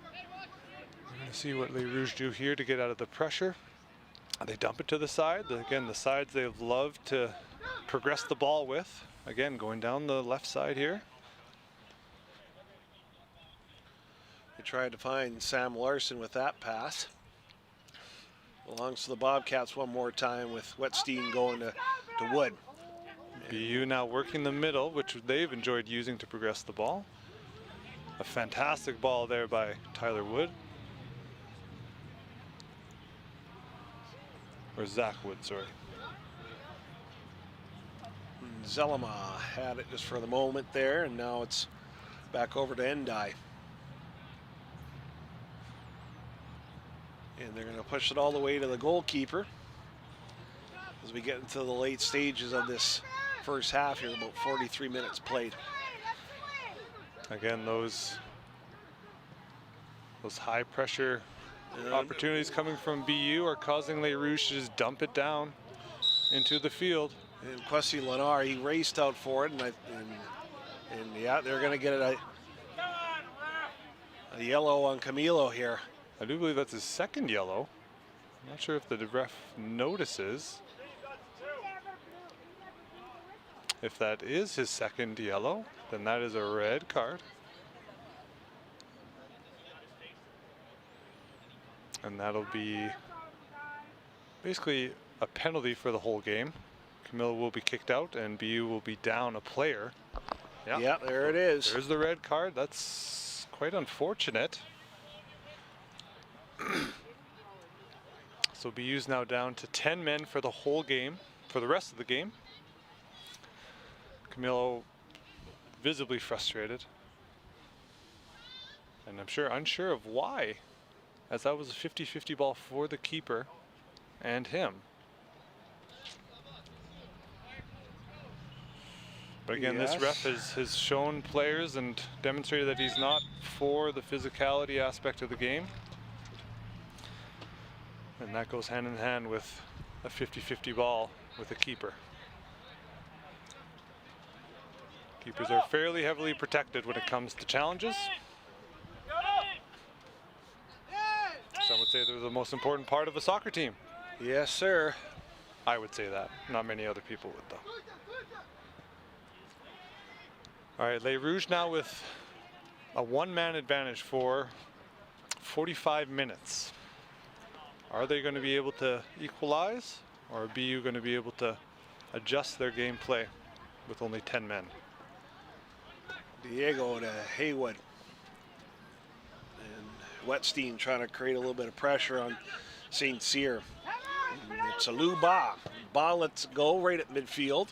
We're going to see what Les Rouges do here to get out of the pressure. They dump it to the side. Again, the sides they've loved to progress the ball with. Again, going down the left side here. They tried to find Sam Larson with that pass. Belongs to the Bobcats one more time with Wetstein going to Wood. BU now working the middle, which they've enjoyed using to progress the ball. A fantastic ball there by Tyler Wood. Or Zach Wood, sorry. Zelema had it just for the moment there, and now it's back over to Endai. And they're going to push it all the way to the goalkeeper as we get into the late stages of this first half here, about 43 minutes played. Again, those high pressure opportunities coming from BU are causing Les Rouges to just dump it down into the field. And Kwesi Lenar, he raced out for it, and yeah, they're going to get it a yellow on Camilo here. I do believe that's his second yellow. I'm not sure if the ref notices. If that is his second yellow, then that is a red card. And that'll be basically a penalty for the whole game. Camilo will be kicked out and BU will be down a player. Yeah, there it is. There's the red card. That's quite unfortunate. So BU's now down to 10 men for the whole game, for the rest of the game. Camilo visibly frustrated. And I'm unsure of why, as that was a 50-50 ball for the keeper and him. But again, yes, this ref has shown players and demonstrated that he's not for the physicality aspect of the game. And that goes hand in hand with a 50-50 ball with a keeper. Keepers are fairly heavily protected when it comes to challenges. Some would say they're the most important part of a soccer team. Yes, sir. I would say that. Not many other people would, though. All right, Les Rouges now with a one-man advantage for 45 minutes. Are they going to be able to equalize, or are BU going to be able to adjust their gameplay with only 10 men? Diego to Haywood. And Wetstein trying to create a little bit of pressure on St. Cyr. It's a Lou Ba. Ba lets it go right at midfield.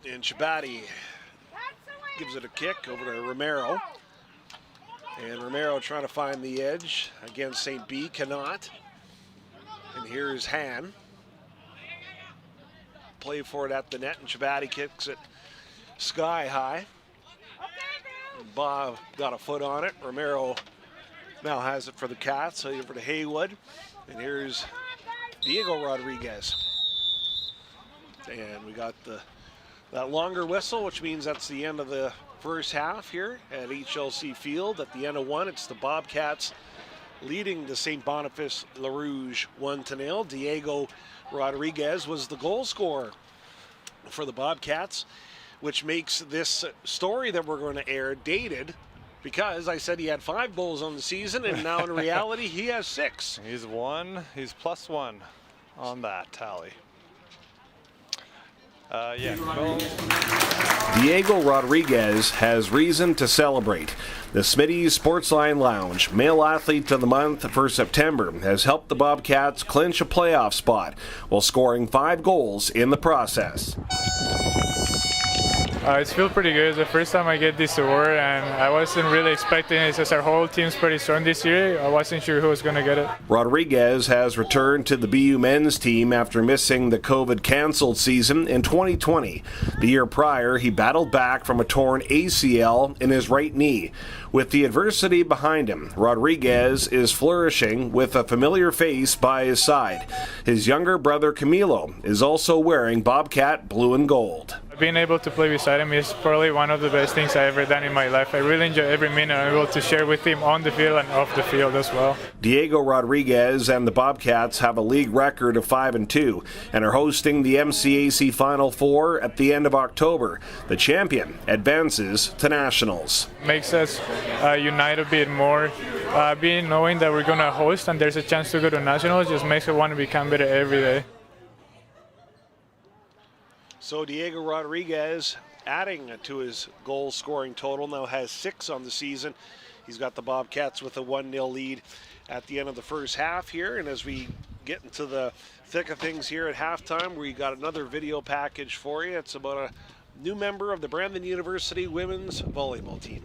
And Shabatti gives it a kick over to Romero. And Romero trying to find the edge against St. B, cannot. And here's Han. Play for it at the net, and Shabatti kicks it sky high. Bob got a foot on it. Romero now has it for the Cats, so over to Haywood. And here's Diego Rodriguez. And we got that longer whistle, which means that's the end of the first half here at HLC Field. At the end of one, it's the Bobcats leading the St. Boniface Les Rouges 1-0. Diego Rodriguez was the goal scorer for the Bobcats, which makes this story that we're going to air dated, because I said he had 5 goals on the season, and now in reality he has 6. He's +1 on that tally. Diego Rodriguez has reason to celebrate. The Smitty's Sportsline Lounge, Male Athlete of the Month for September, has helped the Bobcats clinch a playoff spot while scoring 5 goals in the process. It feels pretty good. It's the first time I get this award, and I wasn't really expecting it since our whole team's pretty strong this year. I wasn't sure who was going to get it. Rodriguez has returned to the BU men's team after missing the COVID-canceled season in 2020. The year prior, he battled back from a torn ACL in his right knee. With the adversity behind him, Rodriguez is flourishing with a familiar face by his side. His younger brother Camilo is also wearing Bobcat blue and gold. Being able to play beside him is probably one of the best things I've ever done in my life. I really enjoy every minute I'm able to share with him on the field and off the field as well. Diego Rodriguez and the Bobcats have a league record of 5-2 and are hosting the MCAC Final Four at the end of October. The champion advances to nationals. Makes us unite a bit more. Knowing that we're going to host and there's a chance to go to nationals just makes it want to become better every day. So Diego Rodriguez adding to his goal scoring total, now has 6 on the season. He's got the Bobcats with a 1-0 lead at the end of the first half here. And as we get into the thick of things here at halftime, we got another video package for you. It's about a new member of the Brandon University women's volleyball team.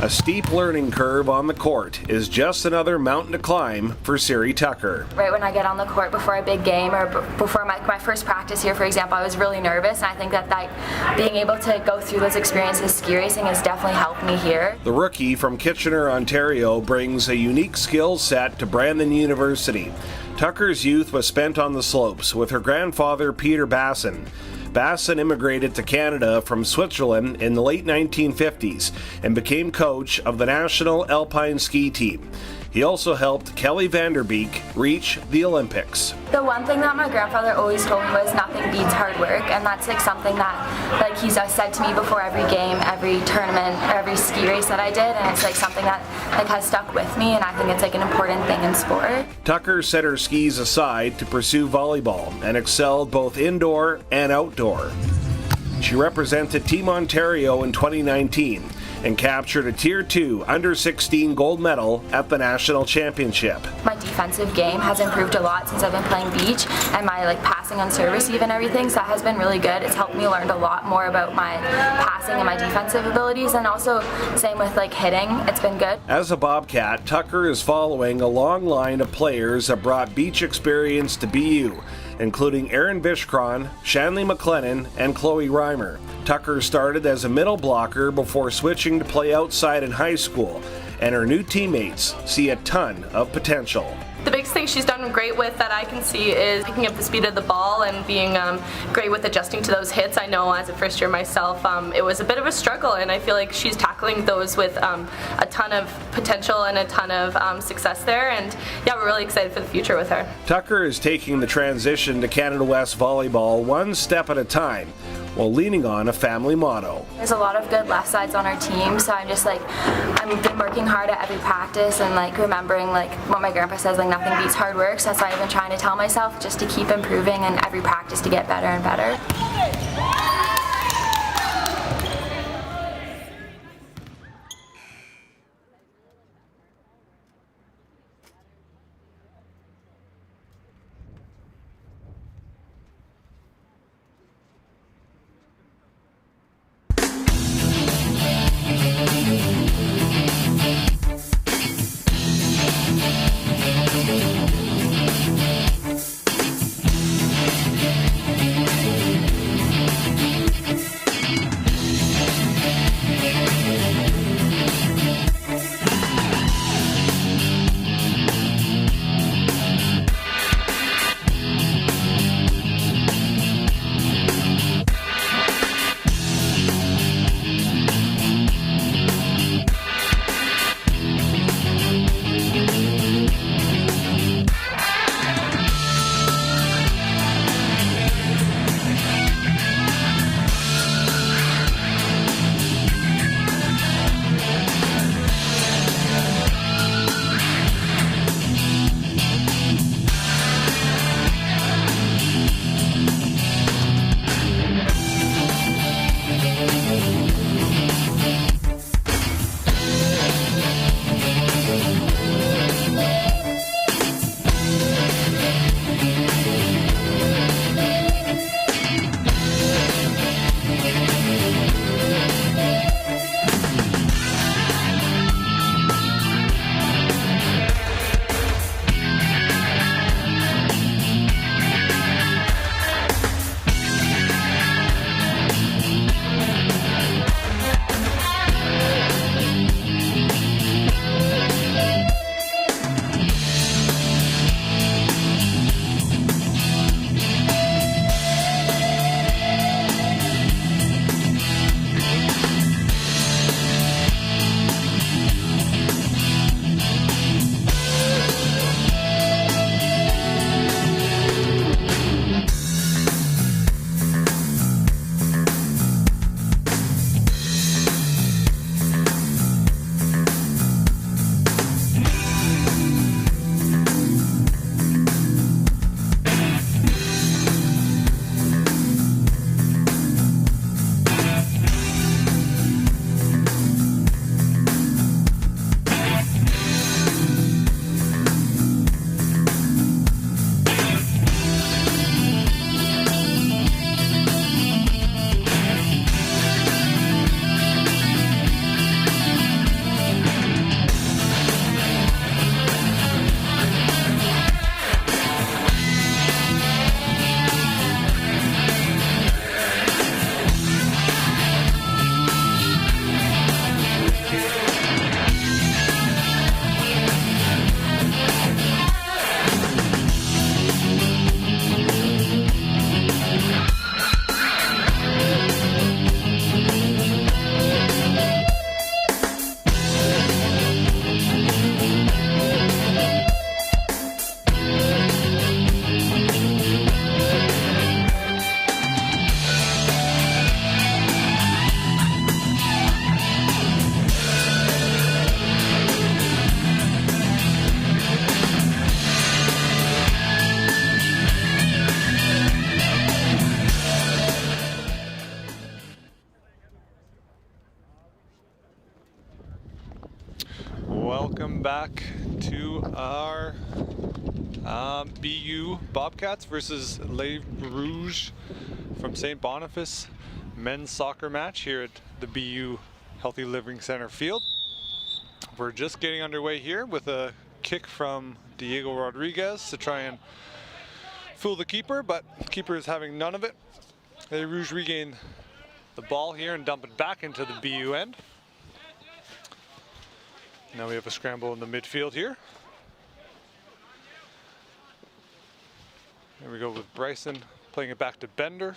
A steep learning curve on the court is just another mountain to climb for Siri Tucker. Right when I get on the court before a big game or before my first practice here, for example, I was really nervous, and I think that being able to go through those experiences ski racing has definitely helped me here. The rookie from Kitchener, Ontario brings a unique skill set to Brandon University. Tucker's youth was spent on the slopes with her grandfather, Peter Basson. Basson immigrated to Canada from Switzerland in the late 1950s and became coach of the national alpine ski team. He also helped Kelly Vanderbeek reach the Olympics. The one thing that my grandfather always told me was nothing beats hard work, and that's like something that he's said to me before every game, every tournament, or every ski race that I did, and it's like something that has stuck with me, and I think it's like an important thing in sport. Tucker set her skis aside to pursue volleyball and excelled both indoor and outdoor. She represented Team Ontario in 2019 and captured a Tier 2 under-16 gold medal at the National Championship. My defensive game has improved a lot since I've been playing beach, and my passing on service even everything, so that has been really good. It's helped me learn a lot more about my passing and my defensive abilities, and also same with hitting. It's been good. As a Bobcat, Tucker is following a long line of players that brought beach experience to BU, including Erin Vishkron, Shanley McLennan, and Chloe Reimer. Tucker started as a middle blocker before switching to play outside in high school, and her new teammates see a ton of potential. The biggest thing she's done great with that I can see is picking up the speed of the ball and being great with adjusting to those hits. I know as a first year myself, it was a bit of a struggle, and I feel like she's tackling those with a ton of potential and a ton of success there, and yeah, we're really excited for the future with her. Tucker is taking the transition to Canada West volleyball one step at a time, while leaning on a family motto. There's a lot of good left sides on our team, so I'm just I've been working hard at every practice and remembering what my grandpa says, nothing beats hard work, so that's why I've been trying to tell myself just to keep improving and every practice to get better and better. Welcome back to our BU Bobcats versus Les Rouges from St. Boniface men's soccer match here at the BU Healthy Living Center field. We're just getting underway here with a kick from Diego Rodriguez to try and fool the keeper, but the keeper is having none of it. Les Rouges regain the ball here and dump it back into the BU end. Now we have a scramble in the midfield here. There we go with Bryson playing it back to Bender.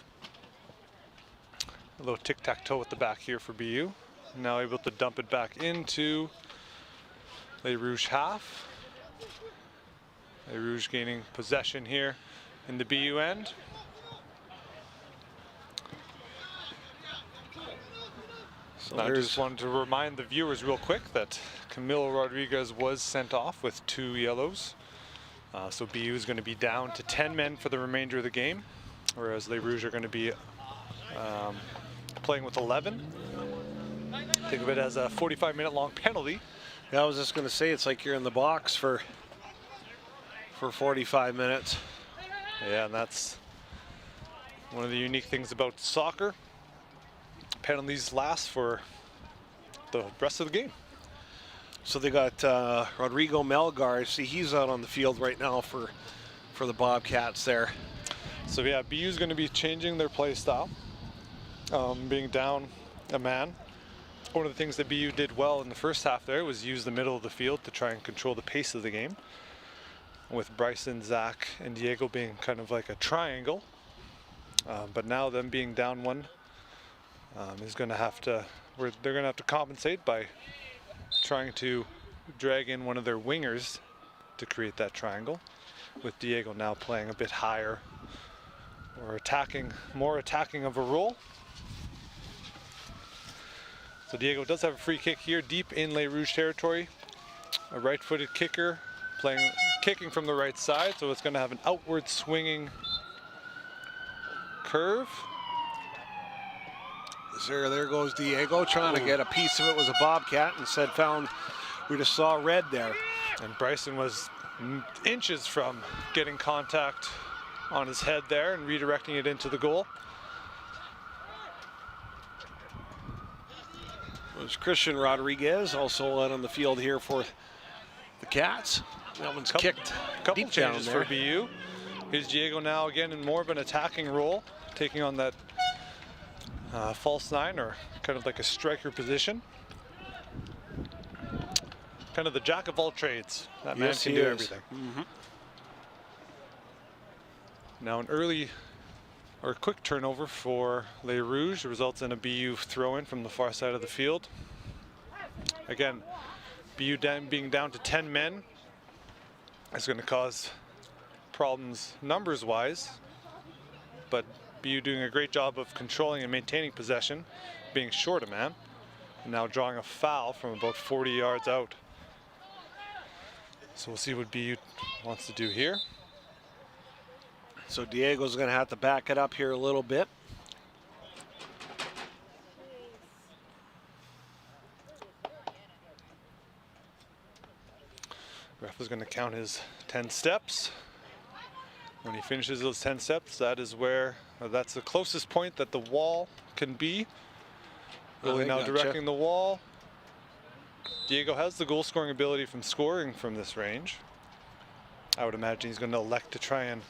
A little tic-tac-toe at the back here for BU. Now able to dump it back into Les Rouges half. Les Rouges gaining possession here in the BU end. So I just wanted to remind the viewers real quick that Camilo Rodriguez was sent off with 2 yellows. So BU is going to be down to 10 men for the remainder of the game, whereas Les Rouges are going to be playing with 11. Think of it as a 45-minute long penalty. Yeah, I was just going to say, it's like you're in the box for 45 minutes. Yeah, and that's one of the unique things about soccer. Penalties last for the rest of the game. So they got Rodrigo Melgar. See, he's out on the field right now for the Bobcats there. So yeah, BU's going to be changing their play style, being down a man. One of the things that BU did well in the first half there was use the middle of the field to try and control the pace of the game, with Bryson, Zach, and Diego being kind of like a triangle. But now them being down one is going to have to, they're going to have to compensate by trying to drag in one of their wingers to create that triangle, with Diego now playing a bit higher or attacking, more attacking of a role. So Diego does have a free kick here deep in Les Rouges territory. A right-footed kicker kicking from the right side, so it's going to have an outward swinging curve. There goes Diego trying to get a piece of it. Was a Bobcat, instead found, we just saw red there. And Bryson was inches from getting contact on his head there and redirecting it into the goal. It was Christian Rodriguez also out on the field here for the Cats. That one's kicked Couple deep down changes there. for BU. Here's Diego now again in more of an attacking role, taking on that false 9, or kind of like a striker position. Kind of the jack of all trades. That man can do everything. Now an early or quick turnover for Les Rouges results in a BU throw-in from the far side of the field. Again, BU being down to 10 men is going to cause problems numbers-wise, but BU doing a great job of controlling and maintaining possession, being short a man, and now drawing a foul from about 40 yards out. So we'll see what BU wants to do here. So Diego's going to have to back it up here a little bit. Ref is going to count his 10 steps. When he finishes those 10 steps, that is where, that's the closest point that the wall can be. Really now directing the wall. Diego has the goal scoring ability from scoring from this range. I would imagine he's going to elect to try and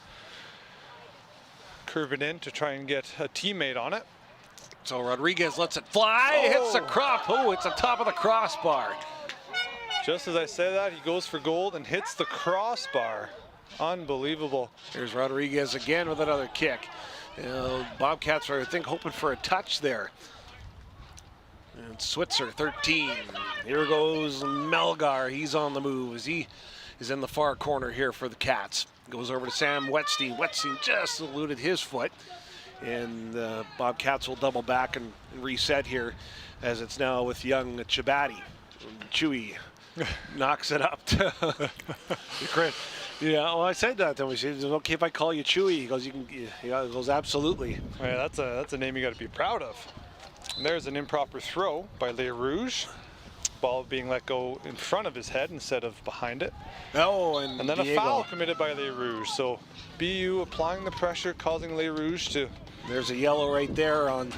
curve it in to try and get a teammate on it. So Rodriguez lets it fly, hits the crop. Oh, it's the top of the crossbar. Just as I say that, he goes for goal and hits the crossbar. Unbelievable. Here's Rodriguez again with another kick. Bobcats are, I think, hoping for a touch there. And Switzer, 13. Here goes Melgar. He's on the move as he is in the far corner here for the Cats. Goes over to Sam Wetstein. Wetstein just eluded his foot. And Bobcats will double back and reset here, as it's now with young Chabati. Chewy knocks it up to Chris. Yeah, well, I said that. Then we said, "Is it okay if I call you Chewy?" He goes, "You can." Yeah, he goes, "Absolutely." Yeah, that's a name you got to be proud of. And there's an improper throw by Les Rouges. Ball being let go in front of his head instead of behind it. Oh, and And then Diego. a foul committed by Les Rouges. So BU applying the pressure, causing Les Rouges to... There's a yellow right there on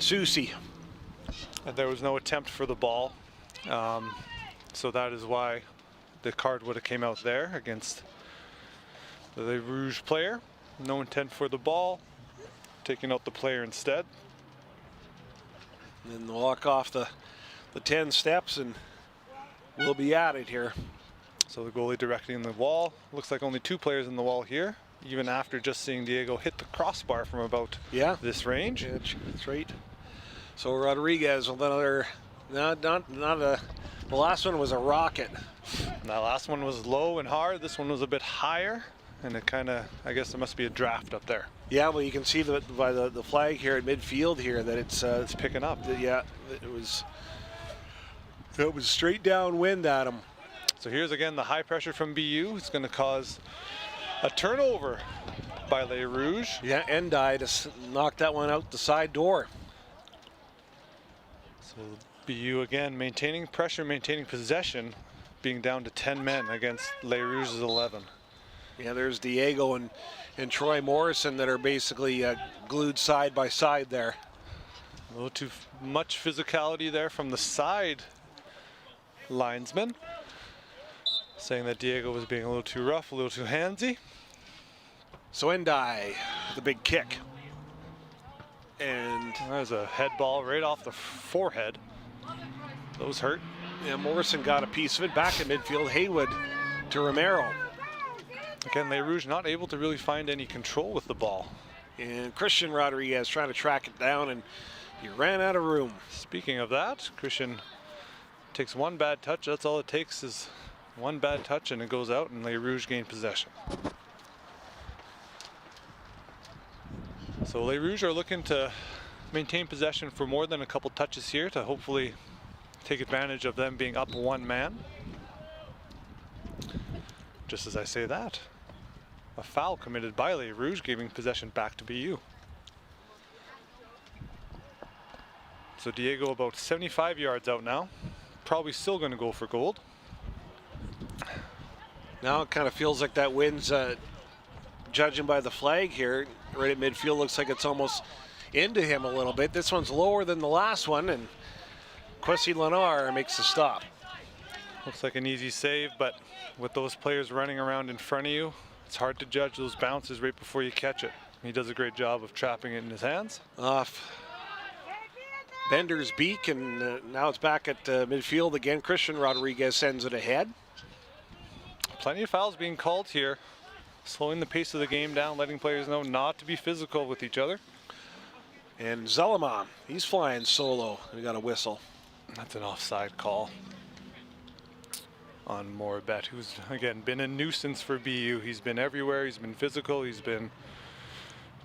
Susie. And there was no attempt for the ball. So that is why the card would have came out there against the Les Rouges player. No intent for the ball, taking out the player instead. And walk off the 10 steps, and we'll be at it here. So the goalie directing the wall. Looks like only 2 players in the wall here, even after just seeing Diego hit the crossbar from about this range. Yeah, that's right. So Rodriguez with another, not a, the last one was a rocket. And that last one was low and hard. This one was a bit higher, and it kind of, I guess there must be a draft up there. Yeah, well, you can see by the flag here at midfield here that it's picking up. Yeah, it was straight downwind at him. So here's again the high pressure from BU. It's going to cause a turnover by Les Rouges. Yeah, Endai just knocked that one out the side door. So BU again maintaining pressure, maintaining possession, being down to 10 men against Les Rouges' 11. Yeah, there's Diego and Troy Morrison that are basically glued side by side there. A little too much physicality there from the side linesman, saying that Diego was being a little too rough, a little too handsy. So Endai, the big kick. And there's a head ball right off the forehead. Those hurt. Yeah, Morrison got a piece of it. Back in midfield, Haywood to Romero. Again, Les Rouges not able to really find any control with the ball. And Christian Rodriguez trying to track it down, and he ran out of room. Speaking of that, Christian takes one bad touch. That's all it takes is one bad touch, and it goes out, and Les Rouges gain possession. So Les Rouges are looking to maintain possession for more than a couple touches here to hopefully take advantage of them being up 1 man. Just as I say that, a foul committed by Les Rouges, giving possession back to BU. So Diego about 75 yards out now, probably still going to go for gold. Now it kind of feels like that wind's, judging by the flag here, right at midfield, looks like it's almost into him a little bit. This one's lower than the last one, and Kwesi Lenar makes the stop. Looks like an easy save, but with those players running around in front of you, it's hard to judge those bounces right before you catch it. He does a great job of trapping it in his hands. Off Bender's beak, and now it's back at midfield again. Christian Rodriguez sends it ahead. Plenty of fouls being called here, slowing the pace of the game down, letting players know not to be physical with each other. And Zelema, he's flying solo. We got a whistle. That's an offside call on Morabet, who's again been a nuisance for BU. He's been everywhere, he's been physical, he's been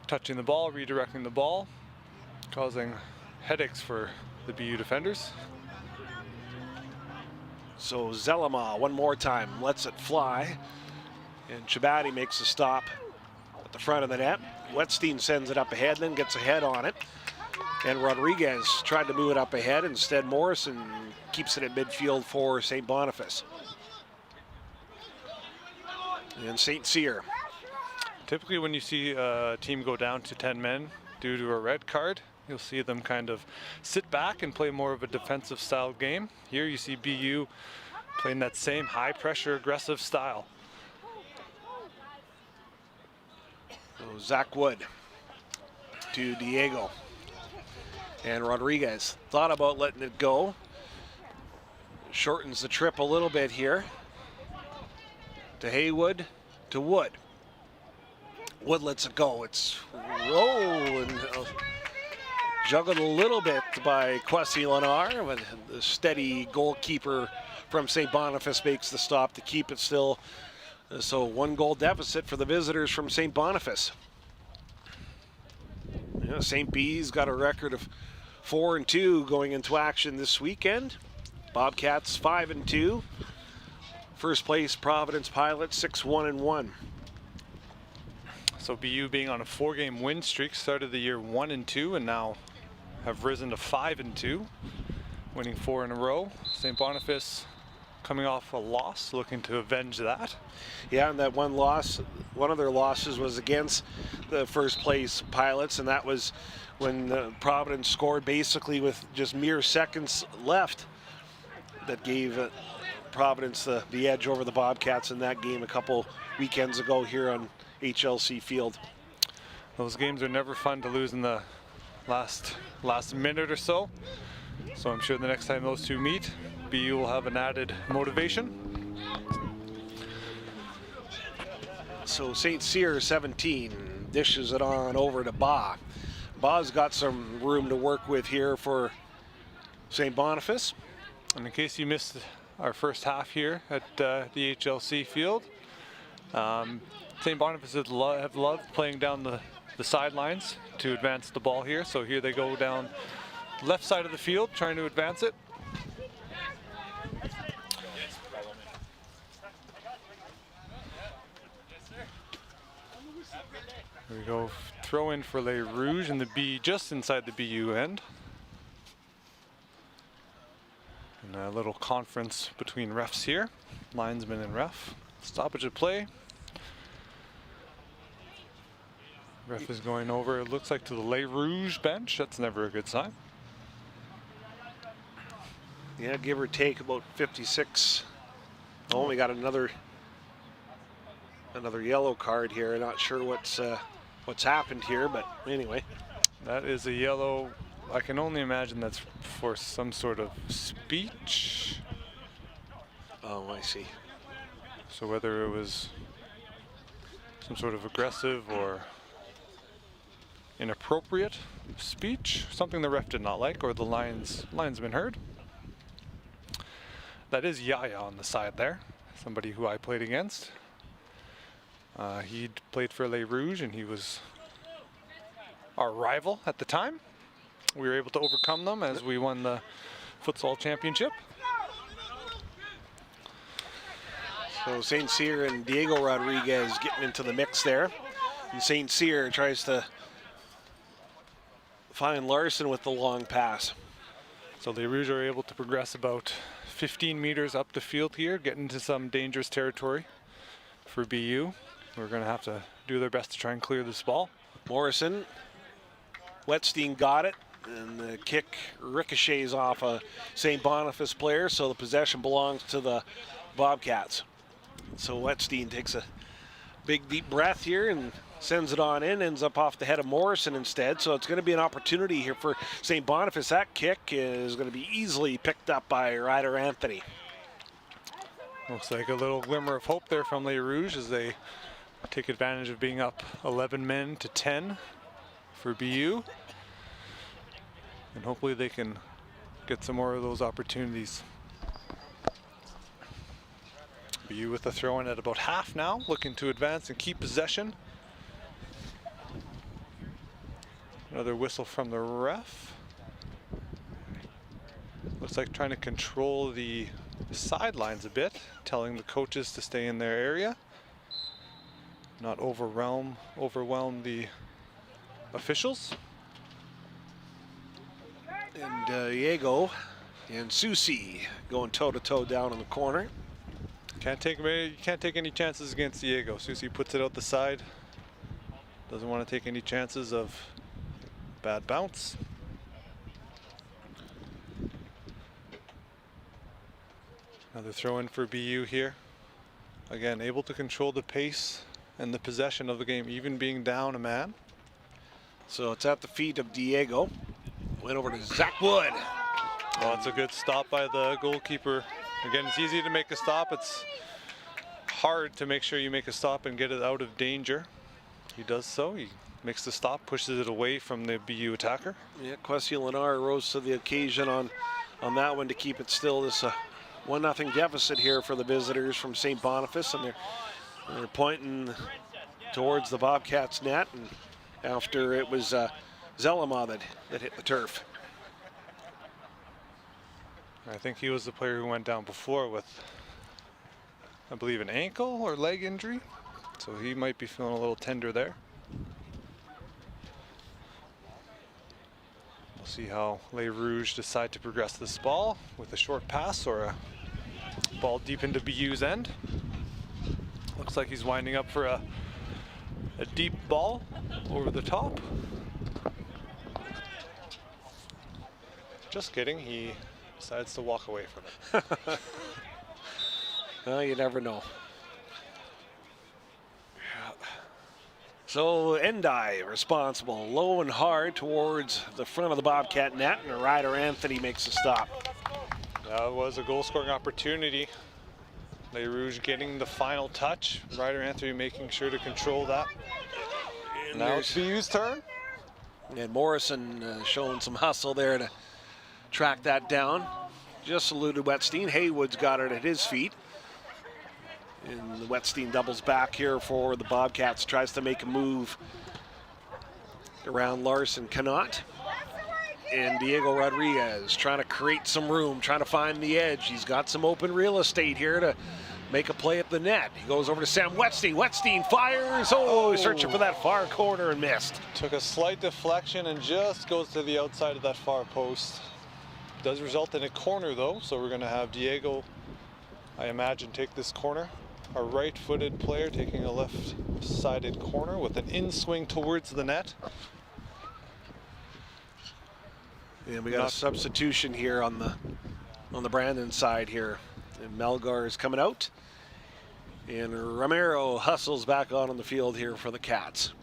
touching the ball, redirecting the ball, causing headaches for the BU defenders. So Zelema one more time, lets it fly. And Chabati makes a stop at the front of the net. Wetstein sends it up ahead, then gets a head on it. And Rodriguez tried to move it up ahead. Instead, Morrison keeps it at midfield for St. Boniface. And St. Cyr. Typically when you see a team go down to 10 men due to a red card, you'll see them kind of sit back and play more of a defensive style game. Here you see BU playing that same high pressure aggressive style. So Zach Wood to Diego. And Rodriguez thought about letting it go. Shortens the trip a little bit here. To Haywood, to Wood. Wood lets it go. It's rolling. Juggled a little bit by Kwesi Lenar, but the steady goalkeeper from St. Boniface makes the stop to keep it still. So 1 goal deficit for the visitors from St. Boniface. You know, St. B's got a record of 4-2 going into action this weekend. Bobcats 5-2. First place Providence Pilots 6-1-1. So BU being on a 4-game win streak, started the year 1-2 and now have risen to 5-2. winning 4 in a row. St. Boniface coming off a loss, looking to avenge that. Yeah, and that one of their losses was against the first place Pilots, and that was when Providence scored basically with just mere seconds left. That gave Providence the edge over the Bobcats in that game a couple weekends ago here on HLC Field. Those games are never fun to lose in the last minute or so. So I'm sure the next time those two meet, BU will have an added motivation. So St. Cyr 17 dishes it on over to Ba. Ba's got some room to work with here for St. Boniface. And in case you missed our first half here at the HLC Field, St. Boniface have loved playing down the sidelines to advance the ball here. So here they go down left side of the field trying to advance it. Here we go, throw in for Les Rouges in the B, just inside the BU end. And a little conference between refs here, linesman and ref. Stoppage of play. Ref is going over, it looks like to the Les Rouges bench. That's never a good sign. Yeah, give or take about 56. Oh, we got another yellow card here. Not sure what's happened here, but anyway. That is a yellow. I can only imagine that's for some sort of speech. Oh, I see. So whether it was some sort of aggressive or inappropriate speech, something the ref did not like, or the linesman heard. That is Yaya on the side there, somebody who I played against. He played for Les Rouges and he was our rival at the time. We were able to overcome them as we won the futsal championship. So St. Cyr and Diego Rodriguez getting into the mix there. And St. Cyr tries to find Larson with the long pass. So Les Rouges are able to progress about 15 meters up the field here, get into some dangerous territory for BU. We're going to have to do their best to try and clear this ball. Morrison, Wetstein got it, and the kick ricochets off a St. Boniface player, so the possession belongs to the Bobcats. So Wetstein takes a big deep breath here and sends it on in, ends up off the head of Morrison instead. So it's going to be an opportunity here for St. Boniface. That kick is going to be easily picked up by Ryder Anthony. Looks like a little glimmer of hope there from Les Rouges as they take advantage of being up 11 men to 10 for BU. And hopefully they can get some more of those opportunities. BU with the throw in at about half now, looking to advance and keep possession. Another whistle from the ref. Looks like trying to control the sidelines a bit, telling the coaches to stay in their area, not overwhelm the officials. And Diego and Susi going toe-to-toe down in the corner. You can't take any chances against Diego. Susi puts it out the side. Doesn't want to take any chances of bad bounce. Another throw in for BU here. Again, able to control the pace and the possession of the game, even being down a man. So it's at the feet of Diego. Went over to Zach Wood. Well, it's a good stop by the goalkeeper. Again, it's easy to make a stop. It's hard to make sure you make a stop and get it out of danger. He does so. He makes the stop, pushes it away from the BU attacker. Yeah, Kwesi Lenar rose to the occasion on that one to keep it still. This 1-0 deficit here for the visitors from St. Boniface, and they're pointing towards the Bobcats net, and after it was Zelema that hit the turf. I think he was the player who went down before with, I believe, an ankle or leg injury. So he might be feeling a little tender there. We'll See how Les Rouges decide to progress this ball with a short pass or a ball deep into BU's end. Looks like he's winding up for a deep ball over the top. Just kidding, he decides to walk away from it. Well, you never know. So Endai responsible, low and hard towards the front of the Bobcat net, and Ryder Anthony makes a stop. That was a goal-scoring opportunity. Les Rouges getting the final touch. Ryder Anthony making sure to control that. And Now it's BU's turn. And Morrison showing some hustle there to track that down. Just saluted Wetstein. Haywood's got it at his feet. And the Wetstein doubles back here for the Bobcats. Tries to make a move around Larson. Cannot. And Diego Rodriguez trying to create some room, trying to find the edge. He's got some open real estate here to make a play at the net. He goes over to Sam Wetstein. Wetstein fires. Oh, searching for that far corner and missed. Took a slight deflection and just goes to the outside of that far post. Does result in a corner though, so we're going to have Diego, I imagine, take this corner. A right-footed player taking a left-sided corner with an in-swing towards the net. And we got a substitution here on the Brandon side here. And Melgar is coming out. And Romero hustles back on the field here for the Cats.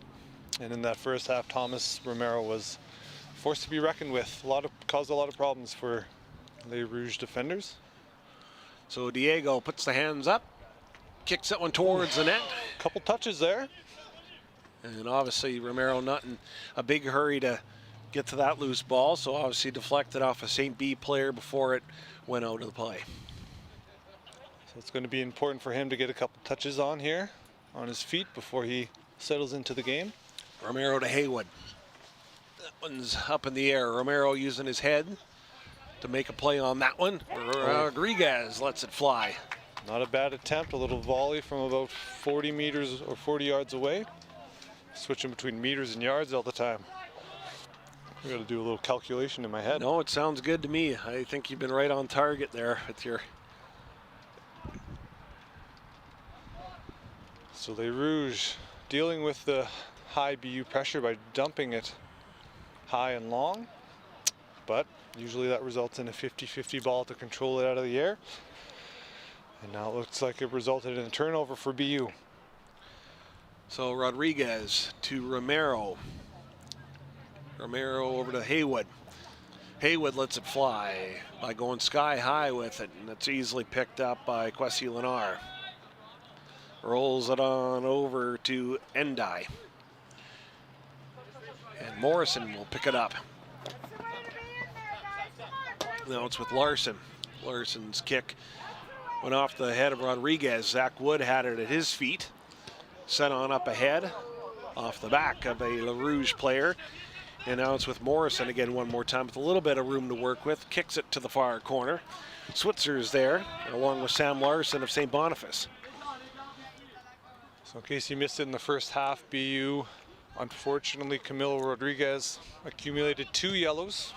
And in that first half, Thomas Romero was forced to be reckoned with. Caused a lot of problems for Les Rouges defenders. So Diego puts the hands up, kicks that one towards the net. Couple touches there. And obviously Romero not in a big hurry to get to that loose ball, so obviously deflected off a St. B player before it went out of the play. So it's going to be important for him to get a couple touches on here, on his feet, before he settles into the game. Romero to Haywood. That one's up in the air. Romero using his head to make a play on that one. Rodriguez lets it fly. Not a bad attempt, a little volley from about 40 meters or 40 yards away. Switching between meters and yards all the time. I got to do a little calculation in my head. No, it sounds good to me. I think you've been right on target there with your... So Les Rouges dealing with the high BU pressure by dumping it high and long, but usually that results in a 50-50 ball to control it out of the air. And now it looks like it resulted in a turnover for BU. So Rodriguez to Romero. Romero over to Haywood. Haywood lets it fly by going sky high with it, and it's easily picked up by Kwesi Lenar. Rolls it on over to Endai. And Morrison will pick it up. Now it's with Larson. Larson's kick went off the head of Rodriguez. Zach Wood had it at his feet. Sent on up ahead, off the back of a Les Rouges player. And now it's with Morrison again one more time with a little bit of room to work with. Kicks it to the far corner. Switzer's there, along with Sam Larson of St. Boniface. So in case you missed it in the first half, BU, unfortunately, Camilo Rodriguez accumulated 2 yellows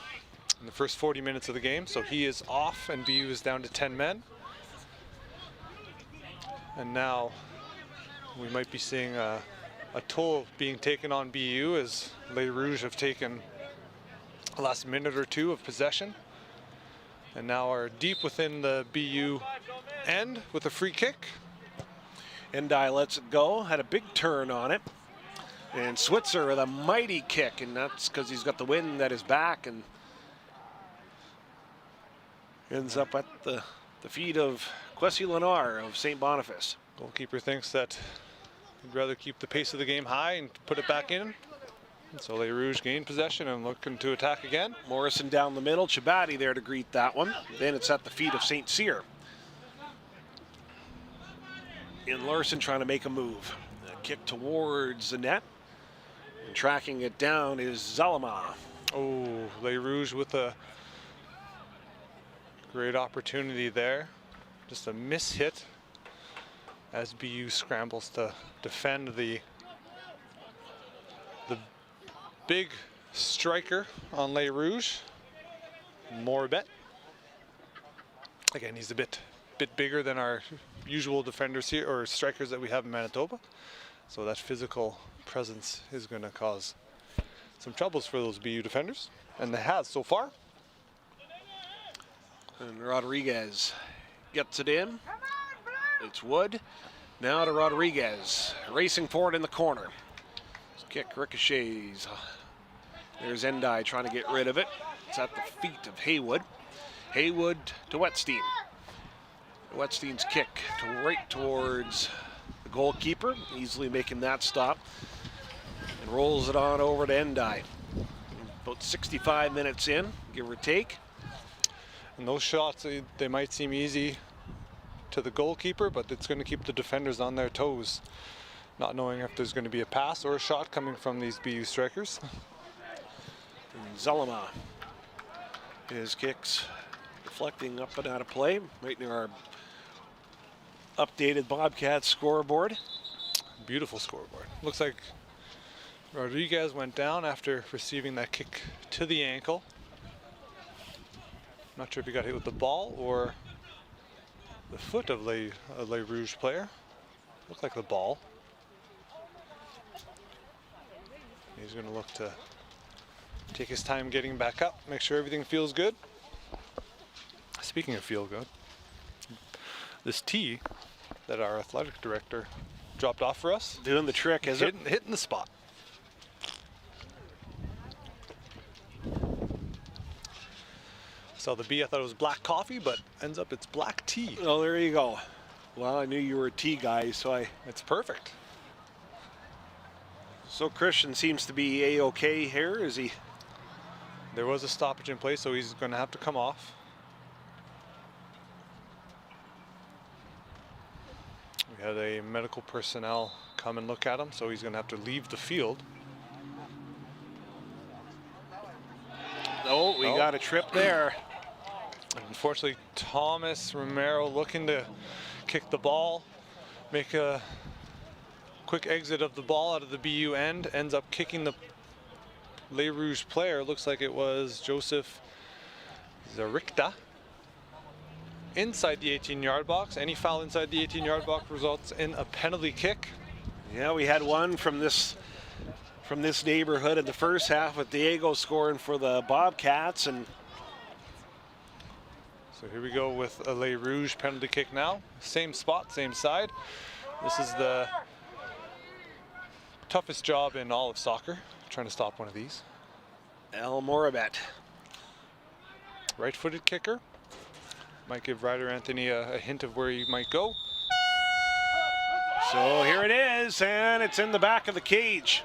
in the first 40 minutes of the game. So he is off and BU is down to 10 men. And now we might be seeing a toll being taken on BU as Les Rouges have taken the last minute or two of possession and now are deep within the BU end with a free kick. Endai lets it go, had a big turn on it. And Switzer with a mighty kick, and that's because he's got the wind at his back and ends up at the feet of Kwesi Lenar of St. Boniface. Goalkeeper thinks that he'd rather keep the pace of the game high and put it back in. So Les Rouges gain possession and looking to attack again. Morrison down the middle, Chabati there to greet that one. Then it's at the feet of St. Cyr. And Larson trying to make a move. A kick towards the net. And tracking it down is Zalama. Oh, Les Rouges with a great opportunity there. Just a miss hit as BU scrambles to defend the big striker on Les Rouges, Moribet. Again, he's a bit bigger than our usual defenders here, or strikers that we have in Manitoba. So that physical presence is going to cause some troubles for those BU defenders, and they have so far. And Rodriguez gets it in. It's Wood. Now to Rodriguez, racing forward in the corner. His kick ricochets. There's Endai trying to get rid of it. It's at the feet of Haywood. Haywood to Wetstein. Wetstein's kick right towards the goalkeeper, easily making that stop. And rolls it on over to Endai. About 65 minutes in, give or take. And those shots, they might seem easy to the goalkeeper, but it's going to keep the defenders on their toes, not knowing if there's going to be a pass or a shot coming from these BU strikers. And Zalama. His kicks deflecting up and out of play, right near our updated Bobcats scoreboard. Beautiful scoreboard. Looks like Rodriguez went down after receiving that kick to the ankle. Not sure if he got hit with the ball or the foot of a Les Rouges player. Looked like the ball. He's going to look to take his time getting back up, make sure everything feels good. Speaking of feel good, this tee that our athletic director dropped off for us, Doing the trick, is it? hitting the spot. Saw the B, I thought it was black coffee, but ends up it's black tea. Oh, there you go. Well, I knew you were a tea guy, so It's perfect. So Christian seems to be A-okay here, is he? There was a stoppage in place, so he's going to have to come off. We had a medical personnel come and look at him, so he's going to have to leave the field. Oh, we got a trip there. Unfortunately, Thomas Romero looking to kick the ball, make a quick exit of the ball out of the BU end, ends up kicking the Les Rouges player. Looks like it was Joseph Zarikta inside the 18-yard box. Any foul inside the 18-yard box results in a penalty kick. Yeah, we had one from this neighborhood in the first half with Diego scoring for the Bobcats, and so here we go with a Les Rouges penalty kick now. Same spot, same side. This is the toughest job in all of soccer, trying to stop one of these. El Moribet. Right-footed kicker. Might give Ryder Anthony a hint of where he might go. So here it is, and it's in the back of the cage.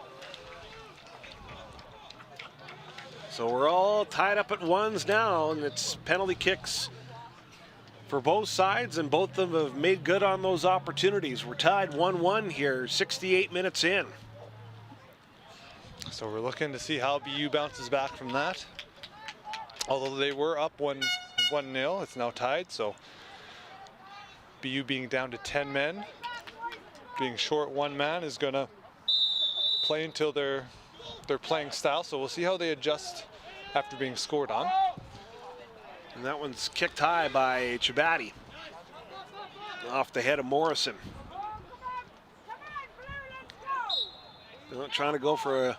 So we're all tied up at ones now, and it's penalty kicks for both sides, and both of them have made good on those opportunities. We're tied 1-1 here, 68 minutes in. So we're looking to see how BU bounces back from that. Although they were up 1-0, it's now tied, so BU being down to 10 men, being short one man, is gonna play until they're playing style, so we'll see how they adjust after being scored on. And that one's kicked high by Chabati, off the head of Morrison. Trying to go for a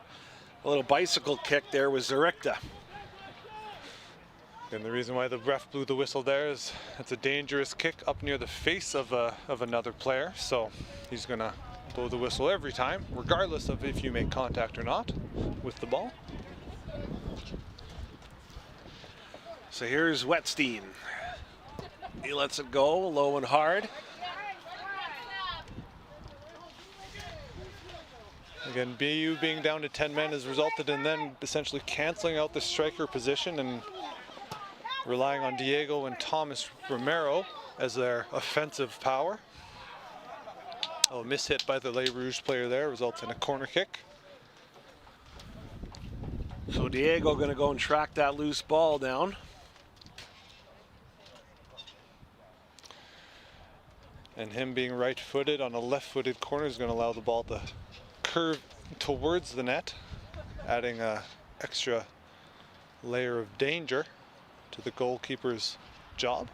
little bicycle kick there was Zarikta. And the reason why the ref blew the whistle there is it's a dangerous kick up near the face of another player, so he's gonna blow the whistle every time, regardless of if you make contact or not with the ball. So here's Wetstein. He lets it go low and hard. Again, BU being down to 10 men has resulted in them essentially canceling out the striker position and relying on Diego and Thomas Romero as their offensive power. Oh, a mishit by the Les Rouges player there results in a corner kick. So Diego gonna go and track that loose ball down. And him being right-footed on a left-footed corner is going to allow the ball to curve towards the net, adding a extra layer of danger to the goalkeeper's job.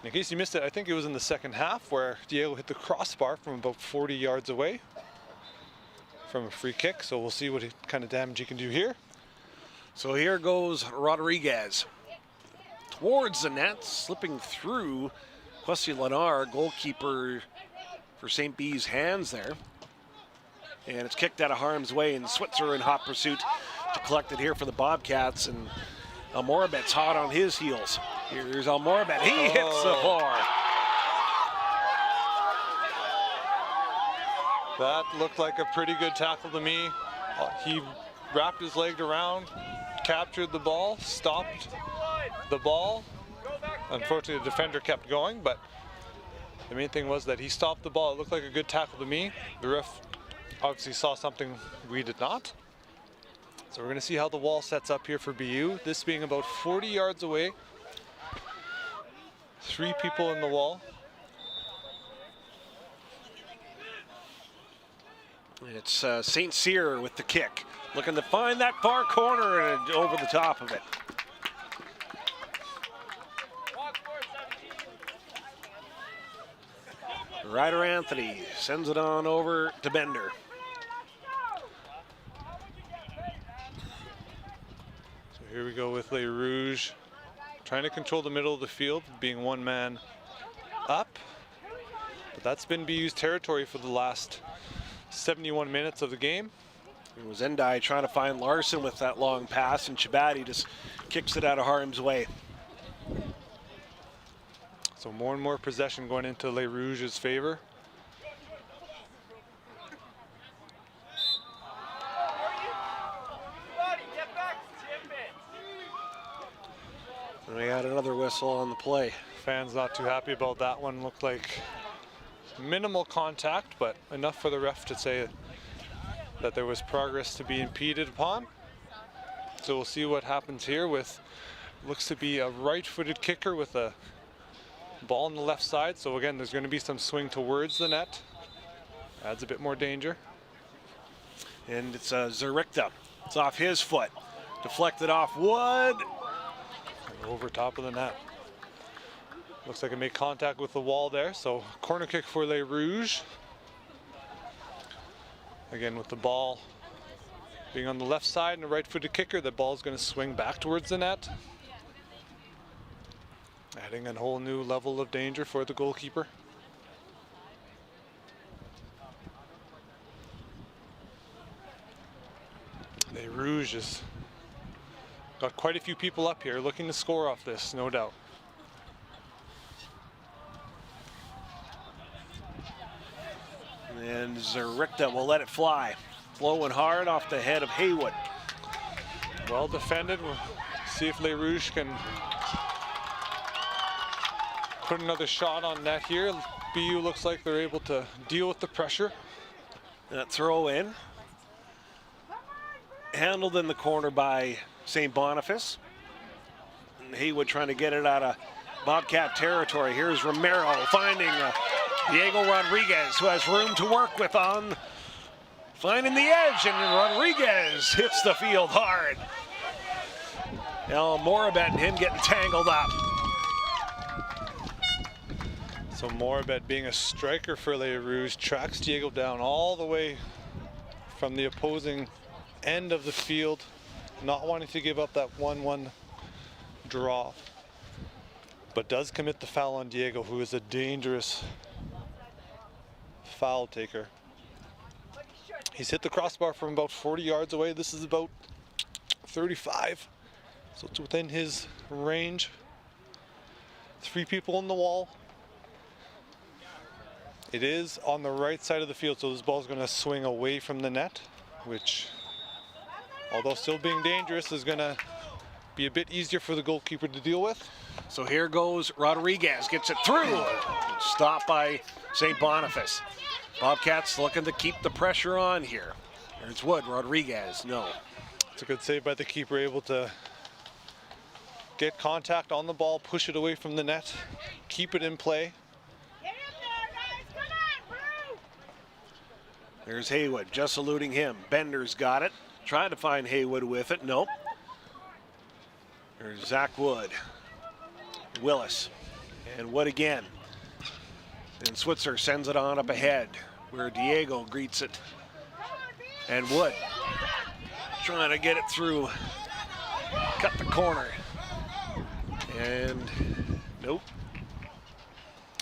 In case you missed it, I think it was in the second half where Diego hit the crossbar from about 40 yards away from a free kick. So we'll see what kind of damage he can do here. So here goes Rodriguez towards the net, slipping through Kwesi Lenar, goalkeeper for St. B's hands there. And it's kicked out of harm's way, and Switzer in hot pursuit to collect it here for the Bobcats. And Almorabet's hot on his heels. Here's Almorabet. He hits the bar. That looked like a pretty good tackle to me. He wrapped his leg around, captured the ball, stopped the ball. Unfortunately, the defender kept going, but the main thing was that he stopped the ball. It looked like a good tackle to me. The ref obviously saw something we did not. So we're going to see how the wall sets up here for BU. This being about 40 yards away. 3 people in the wall. It's St. Cyr with the kick, looking to find that far corner and over the top of it. Ryder Anthony sends it on over to Bender. So here we go with Les Rouges, trying to control the middle of the field, being one man up. But that's been BU's territory for the last 71 minutes of the game. It was Endai trying to find Larson with that long pass, and Chabati just kicks it out of harm's way. So more and more possession going into Les Rouges' favor. And we got another whistle on the play. Fans not too happy about that one. Looked like minimal contact, but enough for the ref to say that there was progress to be impeded upon. So we'll see what happens here with, looks to be a right-footed kicker with a ball on the left side. So again, there's going to be some swing towards the net. Adds a bit more danger. And it's Zerikta. It's off his foot. Deflected off Wood. Over top of the net. Looks like it made contact with the wall there. So corner kick for Les Rouges. Again, with the ball being on the left side and a right-footed kicker, the ball is going to swing back towards the net. Adding a whole new level of danger for the goalkeeper. Les Rouges got quite a few people up here looking to score off this, no doubt. And Zerikta will let it fly. Flowing hard off the head of Haywood. Well defended. We'll see if Les Rouges can put another shot on net here. BU looks like they're able to deal with the pressure. That throw in. Handled in the corner by St. Boniface. And Haywood trying to get it out of Bobcat territory. Here's Romero finding Diego Rodriguez, who has room to work with on finding the edge, and Rodriguez hits the field hard. Now Morabet and him getting tangled up. So Morabet, being a striker for Les Rouges, tracks Diego down all the way from the opposing end of the field, not wanting to give up that 1-1 draw, but does commit the foul on Diego, who is a dangerous foul taker. He's hit the crossbar from about 40 yards away. This is about 35, so it's within his range. 3 people in the wall. It is on the right side of the field, so this ball is going to swing away from the net, which, although still being dangerous, is going to be a bit easier for the goalkeeper to deal with. So here goes Rodriguez, gets it through. Stopped by St. Boniface. Bobcats looking to keep the pressure on here. There's Wood, Rodriguez, no. It's a good save by the keeper, able to get contact on the ball, push it away from the net, keep it in play. There's Haywood just eluding him. Bender's got it. Trying to find Haywood with it. Nope. There's Zach Wood. Willis. And Wood again. And Switzer sends it on up ahead where Diego greets it. And Wood trying to get it through. Cut the corner. And nope.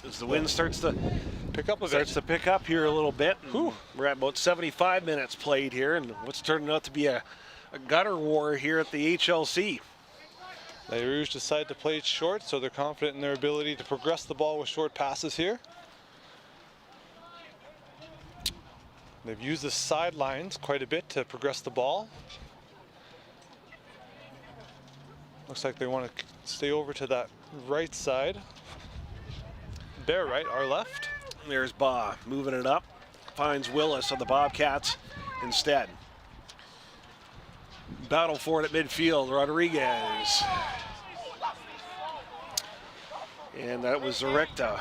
As the wind starts to pick up here a little bit. We're at about 75 minutes played here, and what's turning out to be a gutter war here at the HLC. Les Rouges decide to play it short, so they're confident in their ability to progress the ball with short passes here. They've used the sidelines quite a bit to progress the ball. Looks like they want to stay over to that right side. Their right, our left. There's Ba moving it up. Finds Willis of the Bobcats instead. Battle for it at midfield, Rodriguez. And that was Zerekta.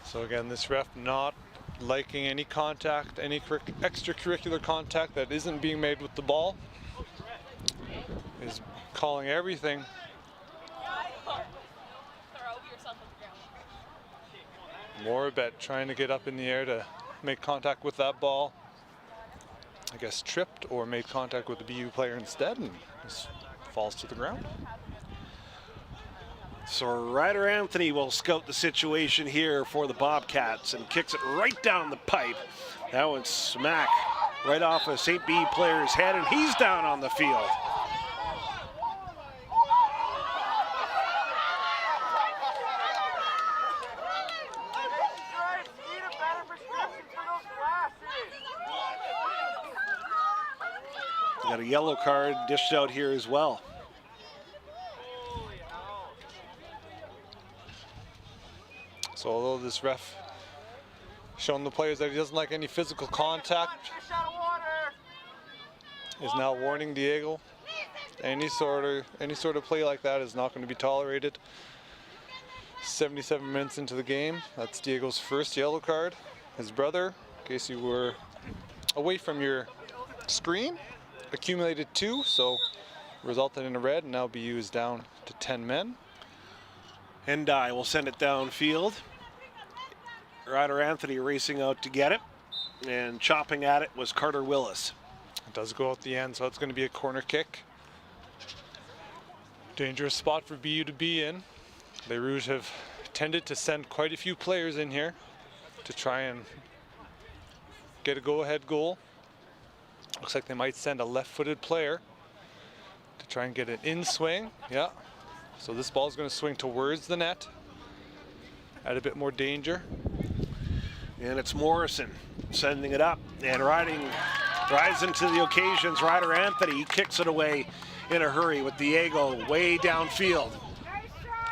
So again, this ref not liking any contact, any extracurricular contact that isn't being made with the ball. Is calling everything. Morabet trying to get up in the air to make contact with that ball. I guess tripped or made contact with the BU player instead and just falls to the ground. So Ryder Anthony will scout the situation here for the Bobcats and kicks it right down the pipe. That one's smack right off a St. B player's head, and he's down on the field. Got a yellow card dished out here as well. So although this ref showing the players that he doesn't like any physical contact, is now warning Diego any sort of play like that is not going to be tolerated. 77 minutes into the game, that's Diego's first yellow card. His brother, in case you were away from your screen, accumulated 2, so resulted in a red, and now BU is down to 10 men. Hendai will send it downfield. Ryder Anthony racing out to get it, and chopping at it was Carter Willis. It does go out the end, so it's going to be a corner kick. Dangerous spot for BU to be in. Les Rouges have tended to send quite a few players in here to try and get a go-ahead goal. Looks like they might send a left-footed player to try and get an in-swing. Yeah. So this ball is going to swing towards the net. Add a bit more danger. And it's Morrison sending it up and rise into the occasions. Ryder Anthony kicks it away in a hurry with Diego way downfield.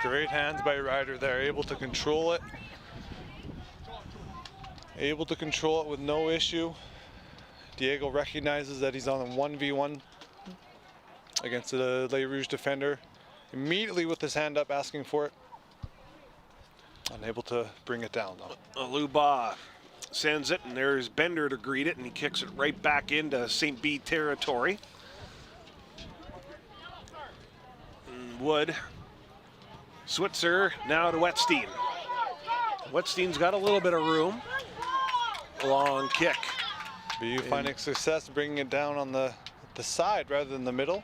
Great hands by Ryder there, able to control it. Able to control it with no issue. Diego recognizes that he's on a 1v1 against the Les Rouges defender. Immediately with his hand up asking for it. Unable to bring it down though. Aluba sends it, and there's Bender to greet it, and he kicks it right back into St. B territory. And Wood. Switzer now to Wetstein. Wetstein's got a little bit of room. Long kick. BU finding success bringing it down on the side rather than the middle.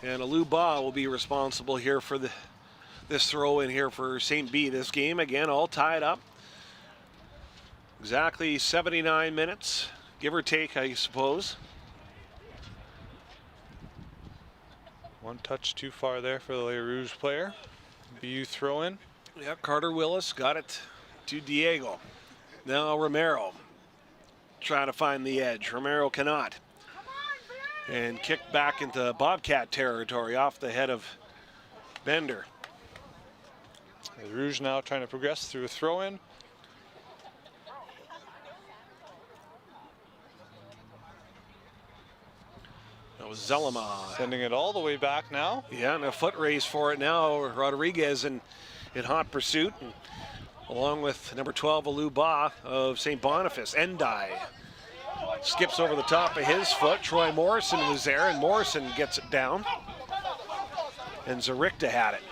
And Aluba will be responsible here for this throw in here for St. B. This game, again, all tied up. Exactly 79 minutes, give or take, I suppose. One touch too far there for the Les Rouges player. BU throw in. Yeah, Carter Willis got it to Diego. Now Romero trying to find the edge. Romero cannot. And kicked back into Bobcat territory off the head of Bender. Les Rouges now trying to progress through a throw-in. That was Zelema. Sending it all the way back now. Yeah, and a foot race for it now. Rodriguez in hot pursuit, and along with number 12, Aluba of St. Boniface. Endai skips over the top of his foot. Troy Morrison was there, and Morrison gets it down. And Zarikta had it.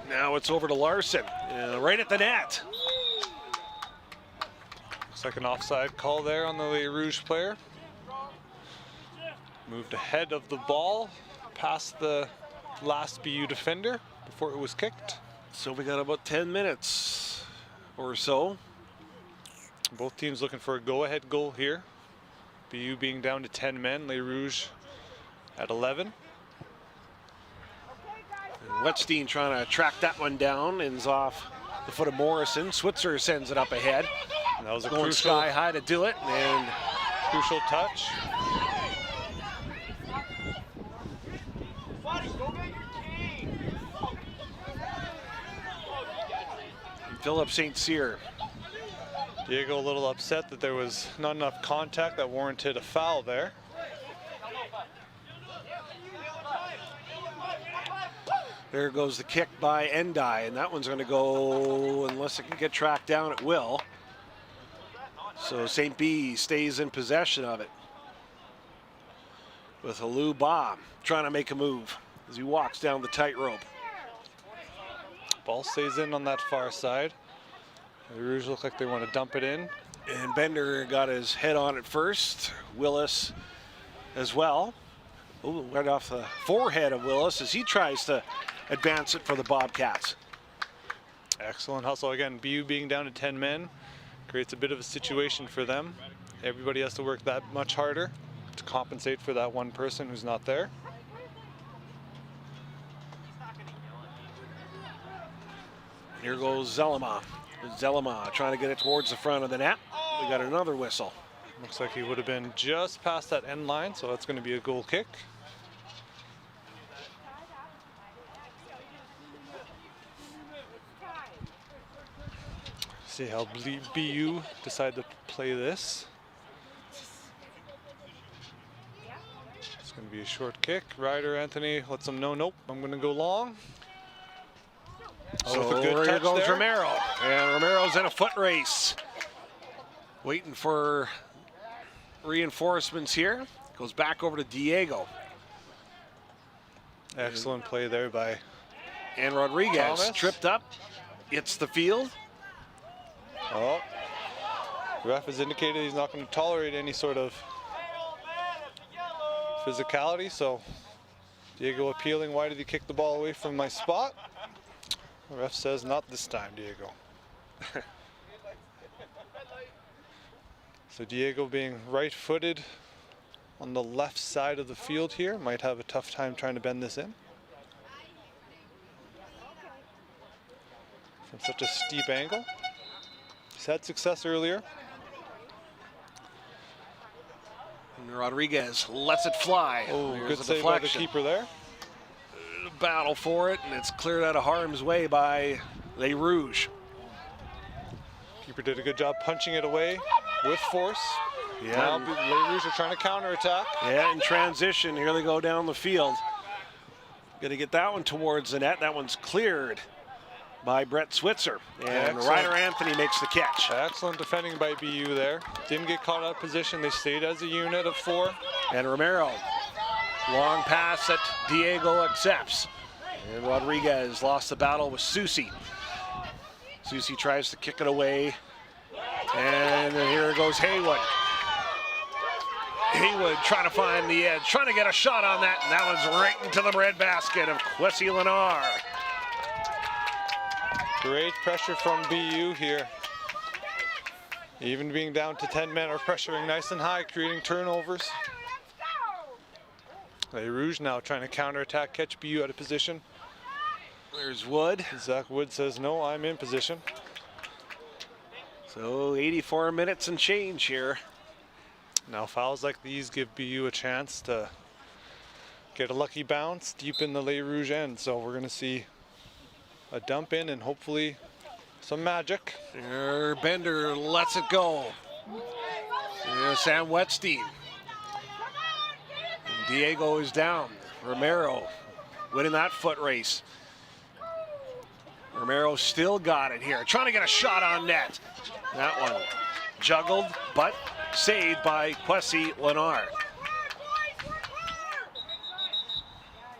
Now it's over to Larson, right at the net. Looks like an offside call there on the Les Rouges player. Moved ahead of the ball, past the last BU defender before it was kicked. So we got about 10 minutes or so. Both teams looking for a go-ahead goal here. BU being down to 10 men, Les Rouges at 11. And Wetstein trying to track that one down, ends off the foot of Morrison. Switzer sends it up ahead. And that was a Going crucial, sky high to do it, and crucial touch. Philip St. Cyr. Diego a little upset that there was not enough contact that warranted a foul there. There goes the kick by Endai, and that one's going to go, unless it can get tracked down, it will. So St. B stays in possession of it. With Aluba trying to make a move as he walks down the tightrope. Ball stays in on that far side. The Rouge look like they want to dump it in. And Bender got his head on it first. Willis as well. Ooh, right off the forehead of Willis as he tries to advance it for the Bobcats. Excellent hustle. Again, BU being down to 10 men creates a bit of a situation for them. Everybody has to work that much harder to compensate for that one person who's not there. Here goes Zelema. Zelema trying to get it towards the front of the net. We got another whistle. Looks like he would have been just past that end line, so that's going to be a goal kick. See how BU decide to play this. It's going to be a short kick. Ryder Anthony lets them know, nope, I'm going to go long. So with a good here touch goes there. Romero. And Romero's in a foot race. Waiting for reinforcements here. Goes back over to Diego. Excellent play there by And Rodriguez Thomas. tripped up. It's the field. Oh, the ref has indicated he's not going to tolerate any sort of physicality, so Diego appealing, why did he kick the ball away from my spot? The ref says not this time, Diego. So Diego being right-footed on the left side of the field here, might have a tough time trying to bend this in. From such a steep angle. He's had success earlier. And Rodriguez lets it fly. Oh, There's good a save by the deflection. keeper there. Battle for it, and it's cleared out of harm's way by Les Rouges. Keeper did a good job punching it away with force. Now Yeah, Les Rouges are trying to counterattack. yeah, in transition, here they go down the field. Gonna get that one towards the net. That one's cleared by Brett Switzer. And Excellent. Ryder Anthony makes the catch. Excellent defending by BU there. Didn't get caught out of position. They stayed as a unit of 4. And Romero, long pass that Diego accepts. And Rodriguez lost the battle with Susi. Susi tries to kick it away. And here goes Haywood. Haywood trying to find the edge, trying to get a shot on that, and that one's right into the breadbasket of Kwesi Lenar. Great pressure from BU here. Even being down to 10 men are pressuring nice and high, creating turnovers. Les Rouges now trying to counterattack, catch BU out of position. There's Wood. Zach Wood says, no, I'm in position. So 84 minutes and change here. Now fouls like these give BU a chance to get a lucky bounce deep in the Les Rouges end. So we're gonna see a dump in and hopefully some magic. There, Bender lets it go. There's Sam Wetstein. And Diego is down. Romero winning that foot race. Romero still got it here, trying to get a shot on net. That one juggled, but saved by Kwesi Lenar.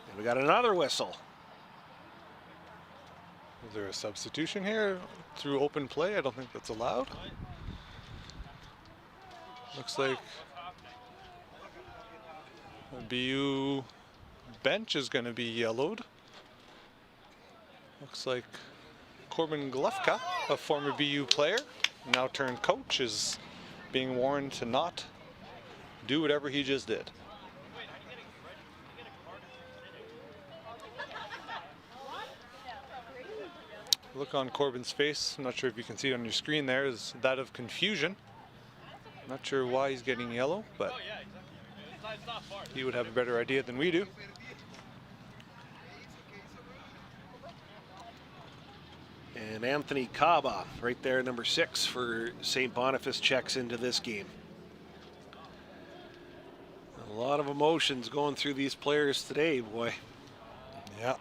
And we got another whistle. Is there a substitution here through open play? I don't think that's allowed. Looks like the BU bench is going to be yellowed. Looks like Corbin Glufka, a former BU player, now turned coach, is being warned to not do whatever he just did. Look on Corbin's face, I'm not sure if you can see it on your screen there, is that of confusion. Not sure why he's getting yellow, but he would have a better idea than we do. And Anthony Kaba, right there, number 6 for St. Boniface, checks into this game. A lot of emotions going through these players today, boy. Yeah,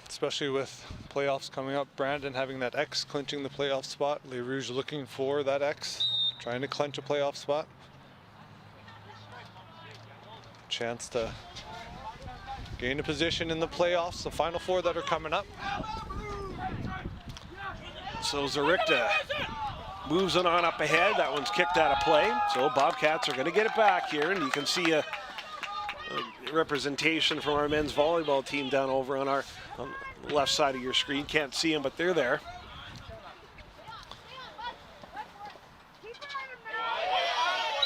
especially with playoffs coming up. Brandon having that X, clinching the playoff spot. Les Rouges looking for that X, trying to clinch a playoff spot. Chance to gain a position in the playoffs, the Final Four that are coming up. So Zarikta moves it on up ahead. That one's kicked out of play. So Bobcats are going to get it back here, and you can see a representation from our men's volleyball team down over on the left side of your screen. Can't see them, but they're there.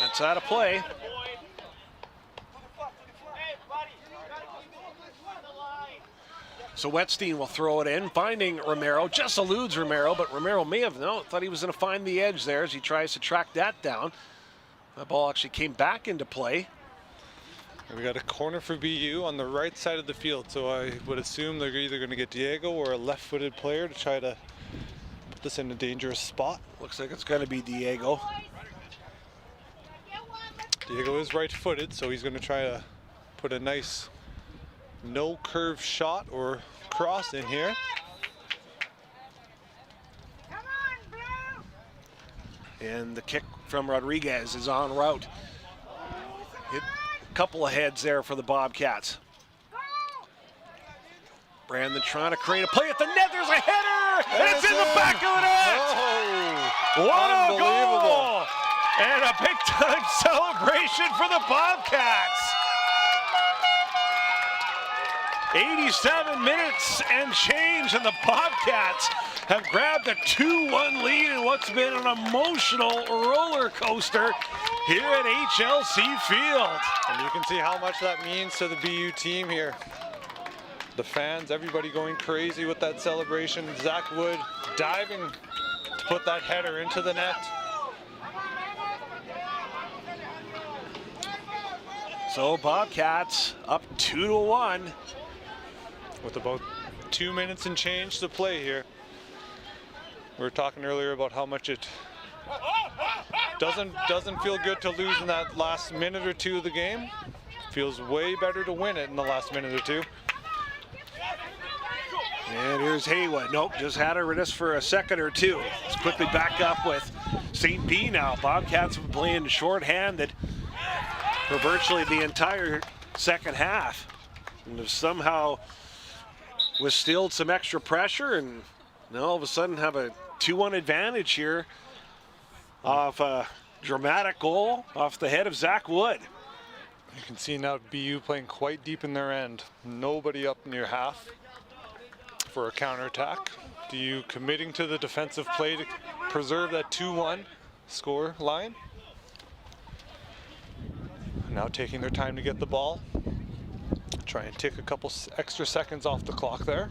That's out of play. So Wetstein will throw it in, finding Romero, just eludes Romero, but Romero may have thought he was going to find the edge there as he tries to track that down. That ball actually came back into play. We got a corner for BU on the right side of the field, so I would assume they're either going to get Diego or a left-footed player to try to put this in a dangerous spot. Looks like it's going to be Diego. Diego is right-footed, so he's going to try to put a nice no curve shot or cross in here. And the kick from Rodriguez is en route. Hit a couple of heads there for the Bobcats. Brandon trying to create a play at the net. There's a header, and it's in the back of the net. Oh, what a goal! And a big-time celebration for the Bobcats. 87 minutes and change, and the Bobcats have grabbed a 2-1 lead in what's been an emotional roller coaster here at HLC Field. And you can see how much that means to the BU team here. The fans, everybody going crazy with that celebration. Zach Wood diving to put that header into the net. So Bobcats up 2-1. With about 2 minutes and change to play here. We were talking earlier about how much it doesn't feel good to lose in that last minute or two of the game. Feels way better to win it in the last minute or two. And here's Haywood. Nope, just had her just for a second or two. Let's quickly back up with St. B now. Bobcats have been playing shorthanded for virtually the entire second half. And have somehow withstood some extra pressure, and now all of a sudden have a 2-1 advantage here off a dramatic goal off the head of Zach Wood. You can see now BU playing quite deep in their end. Nobody up near half for a counterattack. BU committing to the defensive play to preserve that 2-1 score line. Now taking their time to get the ball. Try and take a couple extra seconds off the clock there.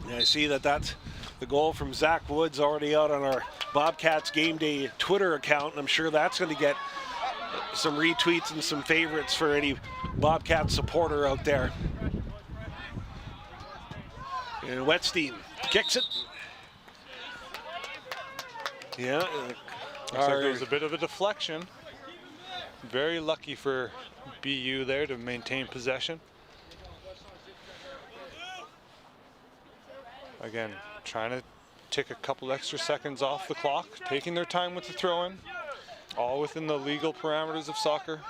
And I see that's the goal from Zach Woods already out on our Bobcats Game Day Twitter account, and I'm sure that's going to get some retweets and some favorites for any Bobcat supporter out there. And Wetstein kicks it. Yeah. Looks like there was a bit of a deflection. very lucky for BU there to maintain possession. Again, trying to take a couple extra seconds off the clock, taking their time with the throw-in, all within the legal parameters of soccer.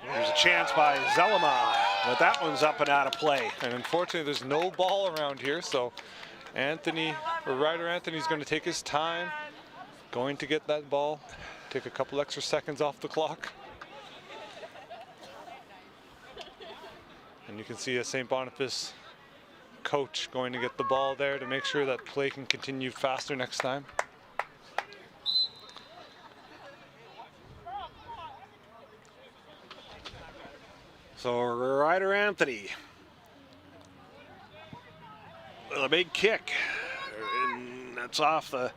There's a chance by Zelema, but that one's up and out of play. And unfortunately, there's no ball around here, so Ryder Anthony's going to take his time, going to get that ball, take a couple extra seconds off the clock. And you can see a St. Boniface coach going to get the ball there to make sure that play can continue faster next time. So Ryder Anthony with a big kick, and that's off the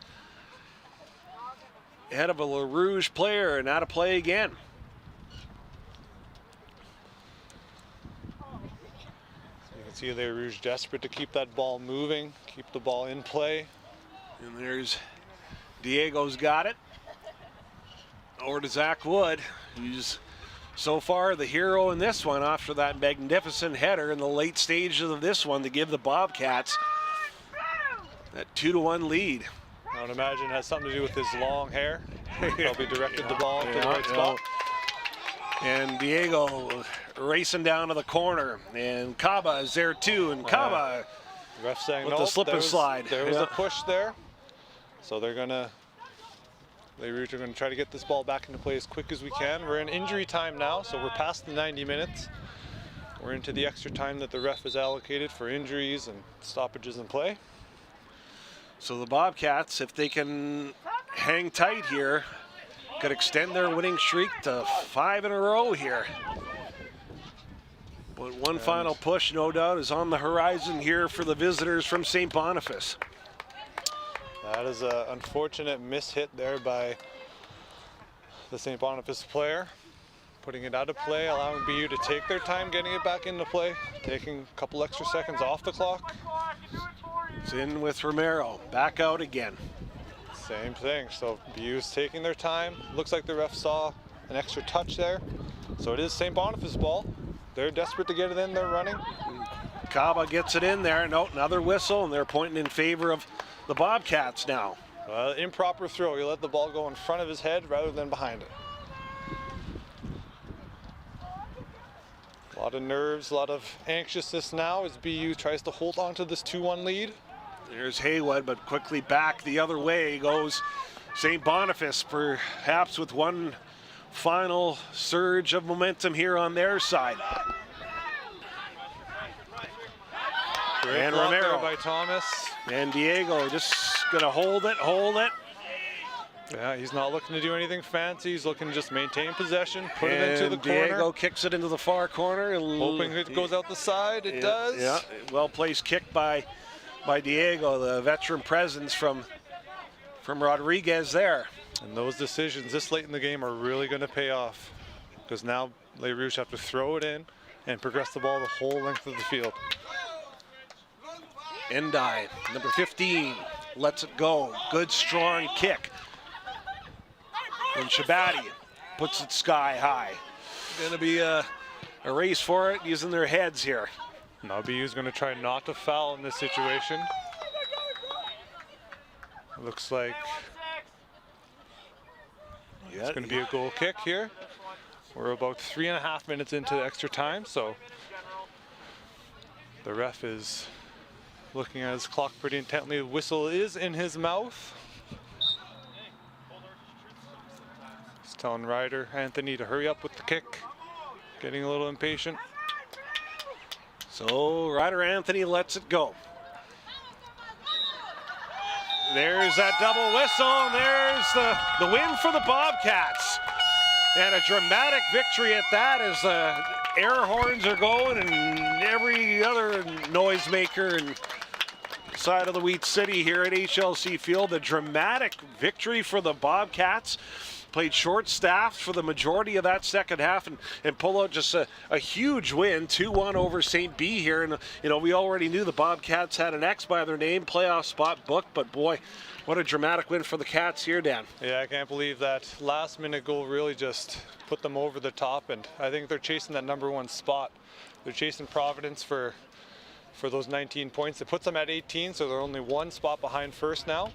head of a Les Rouges player and out of play again. You can see Les Rouges desperate to keep that ball moving, keep the ball in play. And there's Diego's got it. Over to Zach Wood. He's so far the hero in this one after that magnificent header in the late stages of this one to give the Bobcats that 2-1 lead. I would imagine it has something to do with his long hair. Probably directed the ball to the right spot. And Diego racing down to the corner, and Kaba is there too, and Kaba ref saying with no, the slip and slide. There was a push there, so Les Rouges are going to try to get this ball back into play as quick as we can. We're in injury time now, so we're past the 90 minutes. We're into the extra time that the ref has allocated for injuries and stoppages in play. So the Bobcats, if they can hang tight here, could extend their winning streak to 5 in a row here. But one final push, no doubt, is on the horizon here for the visitors from St. Boniface. That is an unfortunate mishit there by the St. Boniface player, putting it out of play, allowing BU to take their time getting it back into play, taking a couple extra seconds off the clock. It's in with Romero, back out again. Same thing, so BU's taking their time. Looks like the ref saw an extra touch there. So it is St. Boniface ball. They're desperate to get it in, they're running. Kaba gets it in there, no, another whistle, and they're pointing in favor of the Bobcats now. Improper throw, you let the ball go in front of his head rather than behind it. A lot of nerves, a lot of anxiousness now as BU tries to hold on to this 2-1 lead. There's Haywood, but quickly back the other way goes St. Boniface, perhaps with one final surge of momentum here on their side. Great and block Romero there by Thomas. And Diego just gonna hold it. Yeah, he's not looking to do anything fancy. He's looking to just maintain possession, put it into the Diego corner. kicks it into the far corner. Hoping it goes out the side, it does. Yeah, well-placed kick by Diego, the veteran presence from Rodriguez there. And those decisions this late in the game are really going to pay off, because now Les Rouges have to throw it in and progress the ball the whole length of the field. Endai, number 15, lets it go. Good, strong kick. And Shabatti puts it sky high. Going to be a race for it using their heads here. Now BU's going to try not to foul in this situation. Looks like it's going to be a goal kick here. We're about 3.5 minutes into the extra time, so the ref is looking at his clock pretty intently. The whistle is in his mouth. He's telling Ryder Anthony to hurry up with the kick. Getting a little impatient. So Ryder Anthony lets it go. There's that double whistle, and there's the win for the Bobcats. And a dramatic victory at that as the air horns are going and every other noisemaker and side of the Wheat City here at HLC Field. A dramatic victory for the Bobcats. played short staffed for the majority of that second half and pull out just a huge win, 2-1 over St. B here. And, you know, we already knew the Bobcats had an X by their name, playoff spot booked, but boy, what a dramatic win for the Cats here, Dan. Yeah, I can't believe that last-minute goal really just put them over the top, and I think they're chasing that #1 spot. They're chasing Providence for those 19 points. It puts them at 18, so they're only one spot behind first now.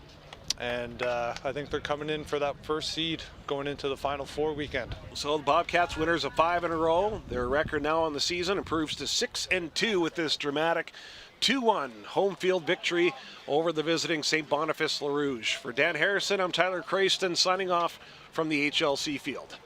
And I think they're coming in for that first seed going into the Final Four weekend. So the Bobcats winners of 5 in a row. Their record now on the season improves to 6-2 with this dramatic 2-1 home field victory over the visiting St. Boniface Les Rouges. For Dan Harrison, I'm Tyler Crayston signing off from the HLC Field.